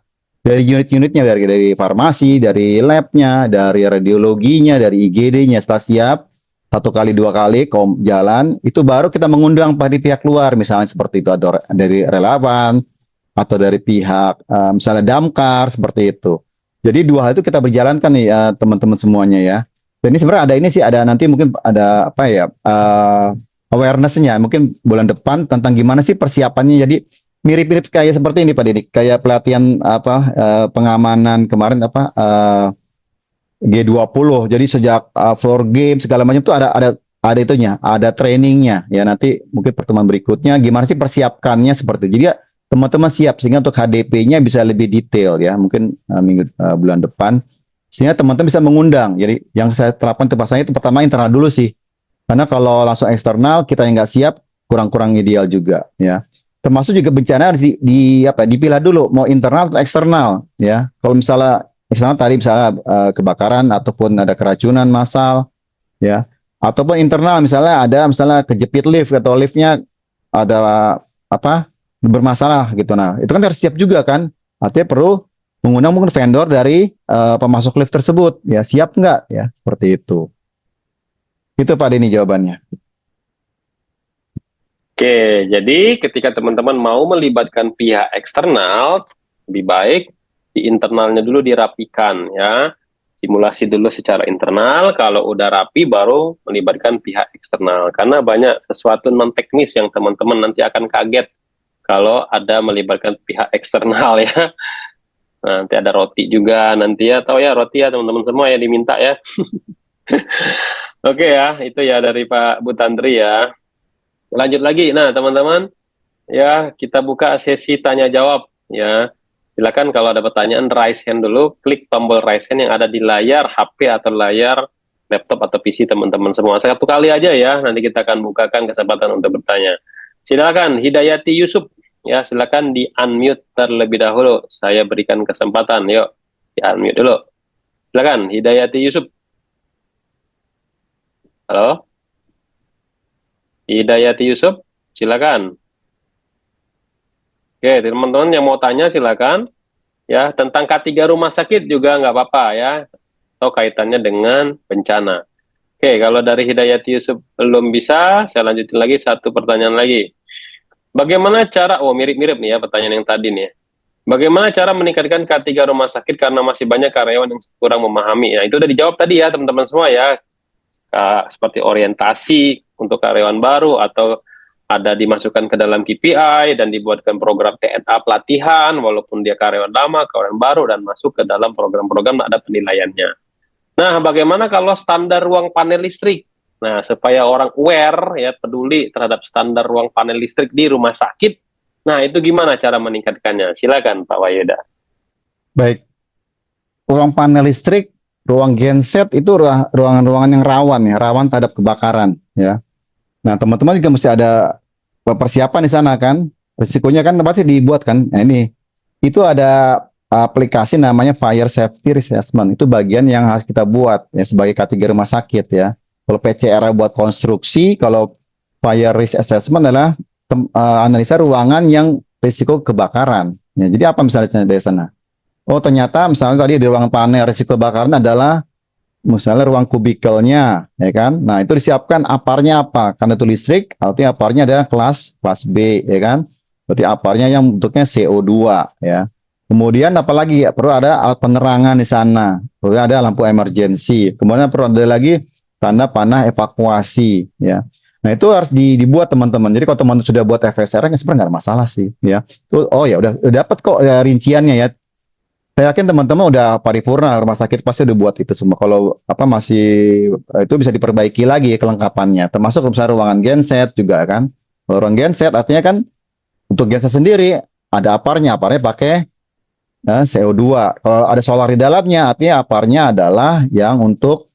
A: dari unit-unitnya, dari farmasi, dari labnya, dari radiologinya, dari IGD-nya setelah siap 1 kali 2 kali jalan, itu baru kita mengundang pada pihak luar, misalnya seperti itu, ada dari relawan atau dari pihak misalnya damkar seperti itu. Jadi 2 hal itu kita berjalankan nih teman-teman semuanya ya. Dan ini sebenarnya ada ini sih, ada nanti mungkin ada apa ya, awareness-nya mungkin bulan depan tentang gimana sih persiapannya. Jadi mirip-mirip kayak seperti ini Pak Didi, kayak pelatihan apa pengamanan kemarin apa G20. Jadi sejak floor game segala macam itu ada itunya, ada trainingnya ya. Nanti mungkin pertemuan berikutnya gimana sih persiapkannya seperti itu. Jadi ya, teman-teman siap sehingga untuk HDP-nya bisa lebih detail ya, mungkin bulan depan, sehingga teman-teman bisa mengundang. Jadi yang saya terapkan tepasannya itu pertama internal dulu sih, karena kalau langsung eksternal kita yang nggak siap kurang-kurang ideal juga ya. Termasuk juga bencana harus dipilah dulu mau internal atau eksternal ya. Kalau misalnya eksternal tadi misalnya kebakaran ataupun ada keracunan massal ya, ataupun internal misalnya kejepit lift atau liftnya ada apa bermasalah gitu. Nah, itu kan harus siap juga kan. Artinya perlu mengundang mungkin vendor dari pemasok lift tersebut. Ya, siap nggak? Ya, seperti itu. Itu Pak Denny jawabannya.
C: Oke, jadi ketika teman-teman mau melibatkan pihak eksternal, lebih baik di internalnya dulu dirapikan ya. Simulasi dulu secara internal, kalau udah rapi baru melibatkan pihak eksternal. Karena banyak sesuatu non teknis yang teman-teman nanti akan kaget kalau ada melibatkan pihak eksternal ya. Nanti ada roti juga nanti ya, tahu ya roti ya teman-teman semua yang diminta ya. Oke ya, itu ya dari Pak Butantri ya. Lanjut lagi, nah teman-teman ya kita buka sesi tanya jawab ya. Silakan kalau ada pertanyaan raise hand dulu, klik tombol raise hand yang ada di layar HP atau layar laptop atau PC teman-teman semua. 1 kali aja ya, nanti kita akan bukakan kesempatan untuk bertanya. Silakan Hidayati Yusuf. Ya, silakan di unmute terlebih dahulu. Saya berikan kesempatan. Yuk, di unmute dulu. Silakan Hidayati Yusuf. Halo? Hidayati Yusuf, silakan. Oke, teman-teman yang mau tanya silakan. Ya, tentang K3 rumah sakit juga nggak apa-apa ya. Atau kaitannya dengan bencana. Oke, kalau dari Hidayati Yusuf belum bisa, saya lanjutin lagi 1 pertanyaan lagi. Bagaimana cara, mirip-mirip nih ya pertanyaan yang tadi nih ya. Bagaimana cara meningkatkan K3 rumah sakit karena masih banyak karyawan yang kurang memahami. Nah, itu udah dijawab tadi ya teman-teman semua ya. Seperti orientasi untuk karyawan baru atau ada dimasukkan ke dalam KPI dan dibuatkan program TNA pelatihan walaupun dia karyawan lama, karyawan baru dan masuk ke dalam program-program ada penilaiannya. Nah, bagaimana kalau standar ruang panel listrik? Nah, supaya orang aware ya, peduli terhadap standar ruang panel listrik di rumah sakit. Nah, itu gimana cara meningkatkannya? Silakan Pak Wahyuda.
A: Baik. Ruang panel listrik, ruang genset itu ruangan-ruangan yang rawan ya, rawan terhadap kebakaran ya. Nah, teman-teman juga mesti ada persiapan di sana kan. Risikonya kan pasti dibuat kan. Nah, ini itu ada aplikasi namanya Fire Safety Assessment. Itu bagian yang harus kita buat ya sebagai K3 rumah sakit ya. Kalau PCR buat konstruksi, kalau Fire Risk Assessment adalah analisa ruangan yang risiko kebakaran. Ya, jadi apa misalnya dari sana? Oh, ternyata misalnya tadi di ruangan panel risiko kebakaran adalah misalnya ruang kubikelnya, ya kan? Nah, itu disiapkan aparnya apa? Karena itu listrik, artinya aparnya ada kelas B, ya kan? Berarti aparnya yang bentuknya CO2, ya. Kemudian apalagi ya, perlu ada alat penerangan di sana, perlu ada lampu emergency. Kemudian perlu ada lagi tanda panah evakuasi, ya. Nah, itu harus dibuat teman-teman. Jadi kalau teman-teman sudah buat FSR, sebenarnya nggak ada masalah sih, ya. Oh ya udah dapat kok ya, rinciannya ya. Saya yakin teman-teman udah paripurna rumah sakit pasti udah buat itu semua. Kalau apa masih itu bisa diperbaiki lagi kelengkapannya. Termasuk misalnya ruangan genset juga kan. Kalau ruang genset artinya kan untuk genset sendiri ada aparnya pakai CO2. Kalau ada solar di dalamnya artinya aparnya adalah yang untuk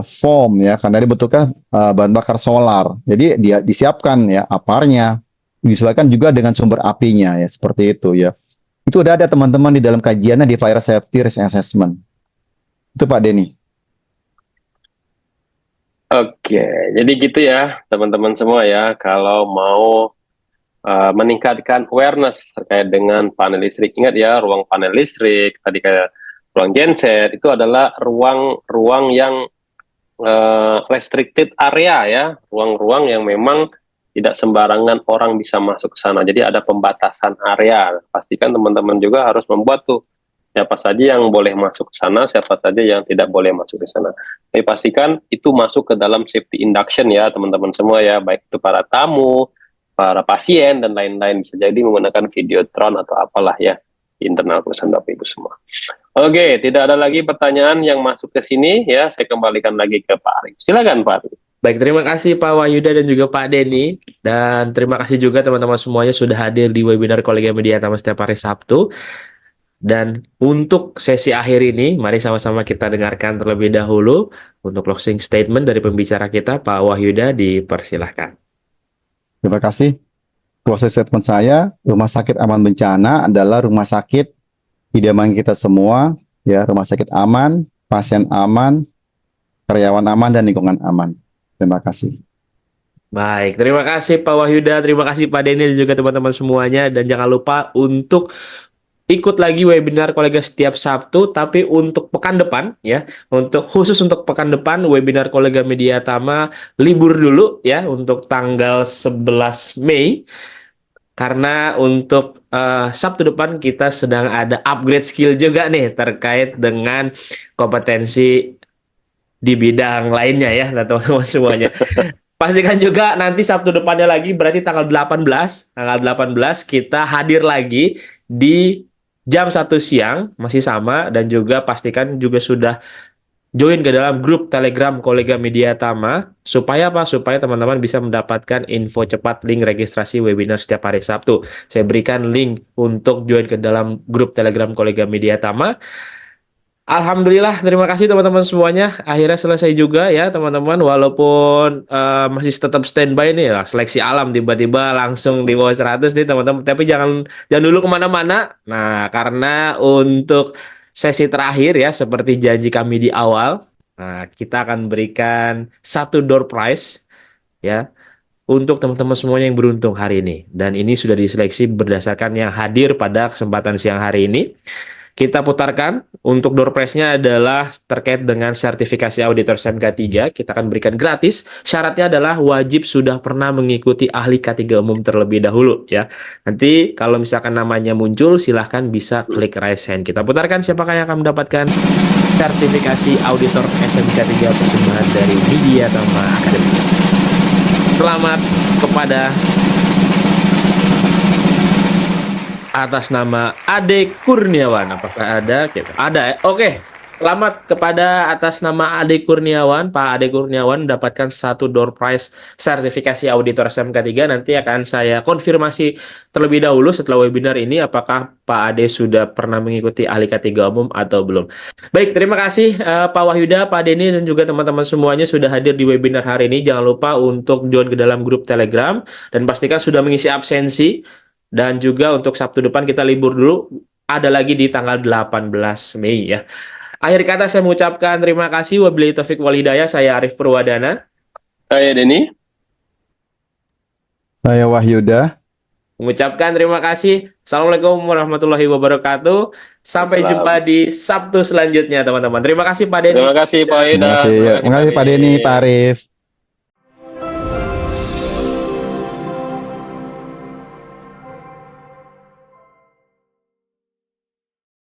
A: foam ya, karena dibutuhkan bahan bakar solar. Jadi dia disiapkan ya aparnya, disesuaikan juga dengan sumber apinya ya, seperti itu ya. Itu udah ada teman-teman di dalam kajiannya di Fire Safety Risk Assessment. Itu Pak Denny.
C: Oke, jadi gitu ya teman-teman semua ya. Kalau mau meningkatkan awareness terkait dengan panel listrik. Ingat ya, ruang panel listrik, tadi kayak ruang genset, itu adalah ruang-ruang yang restricted area ya, ruang-ruang yang memang tidak sembarangan orang bisa masuk ke sana. Jadi ada pembatasan area. Pastikan teman-teman juga harus membuat tuh siapa saja yang boleh masuk ke sana, siapa saja yang tidak boleh masuk ke sana. Tapi pastikan itu masuk ke dalam safety induction ya teman-teman semua ya, baik itu para tamu, para pasien dan lain-lain, bisa jadi menggunakan videotron atau apalah ya di internal perusahaan Bapak Ibu semua. Oke, tidak ada lagi pertanyaan yang masuk ke sini ya. Saya kembalikan lagi ke Pak Arif. Silakan Pak Arif.
B: Baik, terima kasih Pak Wahyuda dan juga Pak Denny. Dan terima kasih juga teman-teman semuanya sudah hadir di webinar Kolegium Media Tama setiap hari Sabtu. Dan untuk sesi akhir ini, mari sama-sama kita dengarkan terlebih dahulu untuk closing statement dari pembicara kita, Pak Wahyuda, dipersilahkan.
A: Terima kasih. Closing statement saya, Rumah Sakit Aman Bencana adalah rumah sakit idaman kita semua, ya, rumah sakit aman, pasien aman, karyawan aman, dan lingkungan aman. Terima kasih.
B: Baik, terima kasih Pak Wahyuda, terima kasih Pak Denny dan juga teman-teman semuanya. Dan jangan lupa untuk ikut lagi webinar kolega setiap Sabtu, tapi untuk pekan depan ya, khusus untuk pekan depan webinar kolega Media Tama libur dulu ya untuk tanggal 11 Mei. Karena untuk Sabtu depan kita sedang ada upgrade skill juga nih terkait dengan kompetensi di bidang lainnya ya teman-teman semuanya. Pastikan juga nanti Sabtu depannya lagi berarti tanggal 18 kita hadir lagi di jam 1 siang masih sama, dan juga pastikan juga sudah join ke dalam grup Telegram Kolega Media Tama. Supaya apa? Supaya teman-teman bisa mendapatkan info cepat link registrasi webinar setiap hari Sabtu. Saya berikan link untuk join ke dalam grup Telegram Kolega Media Tama. Alhamdulillah, terima kasih teman-teman semuanya. Akhirnya selesai juga ya teman-teman. Walaupun masih tetap standby nih lah, seleksi alam tiba-tiba langsung di bawah 100 nih teman-teman. Tapi jangan dulu kemana-mana. Nah, karena untuk sesi terakhir ya, seperti janji kami di awal, nah, kita akan berikan satu door prize ya untuk teman-teman semuanya yang beruntung hari ini. Dan ini sudah diseleksi berdasarkan yang hadir pada kesempatan siang hari ini. Kita putarkan untuk door prize-nya adalah terkait dengan sertifikasi auditor SMK 3. Kita akan berikan gratis. Syaratnya adalah wajib sudah pernah mengikuti ahli K3 umum terlebih dahulu ya. Nanti kalau misalkan namanya muncul, silahkan bisa klik raise hand. Kita putarkan siapakah yang akan mendapatkan sertifikasi auditor SMK 3 persembahan dari Media Tama Academy. Selamat kepada atas nama Ade Kurniawan. Apakah ada? Ada. Oke. Selamat kepada atas nama Ade Kurniawan. Pak Ade Kurniawan mendapatkan satu door prize sertifikasi auditor SMK 3. Nanti akan saya konfirmasi terlebih dahulu setelah webinar ini apakah Pak Ade sudah pernah mengikuti ahli K3 umum atau belum. Baik, terima kasih Pak Wahyuda, Pak Denny, dan juga teman-teman semuanya sudah hadir di webinar hari ini. Jangan lupa untuk join ke dalam grup Telegram dan pastikan sudah mengisi absensi. Dan juga untuk Sabtu depan kita libur dulu, ada lagi di tanggal 18 Mei ya. Akhir kata saya mengucapkan terima kasih. Wabillahi taufiq wal hidayah. Saya Arif Purwadana.
C: Saya Denny.
A: Saya Wahyuda.
B: Mengucapkan terima kasih. Assalamualaikum warahmatullahi wabarakatuh. Sampai jumpa di Sabtu selanjutnya teman-teman. Terima kasih Pak Denny.
C: Terima kasih Pak Ida.
A: Terima kasih Pak Denny, Pak Arif.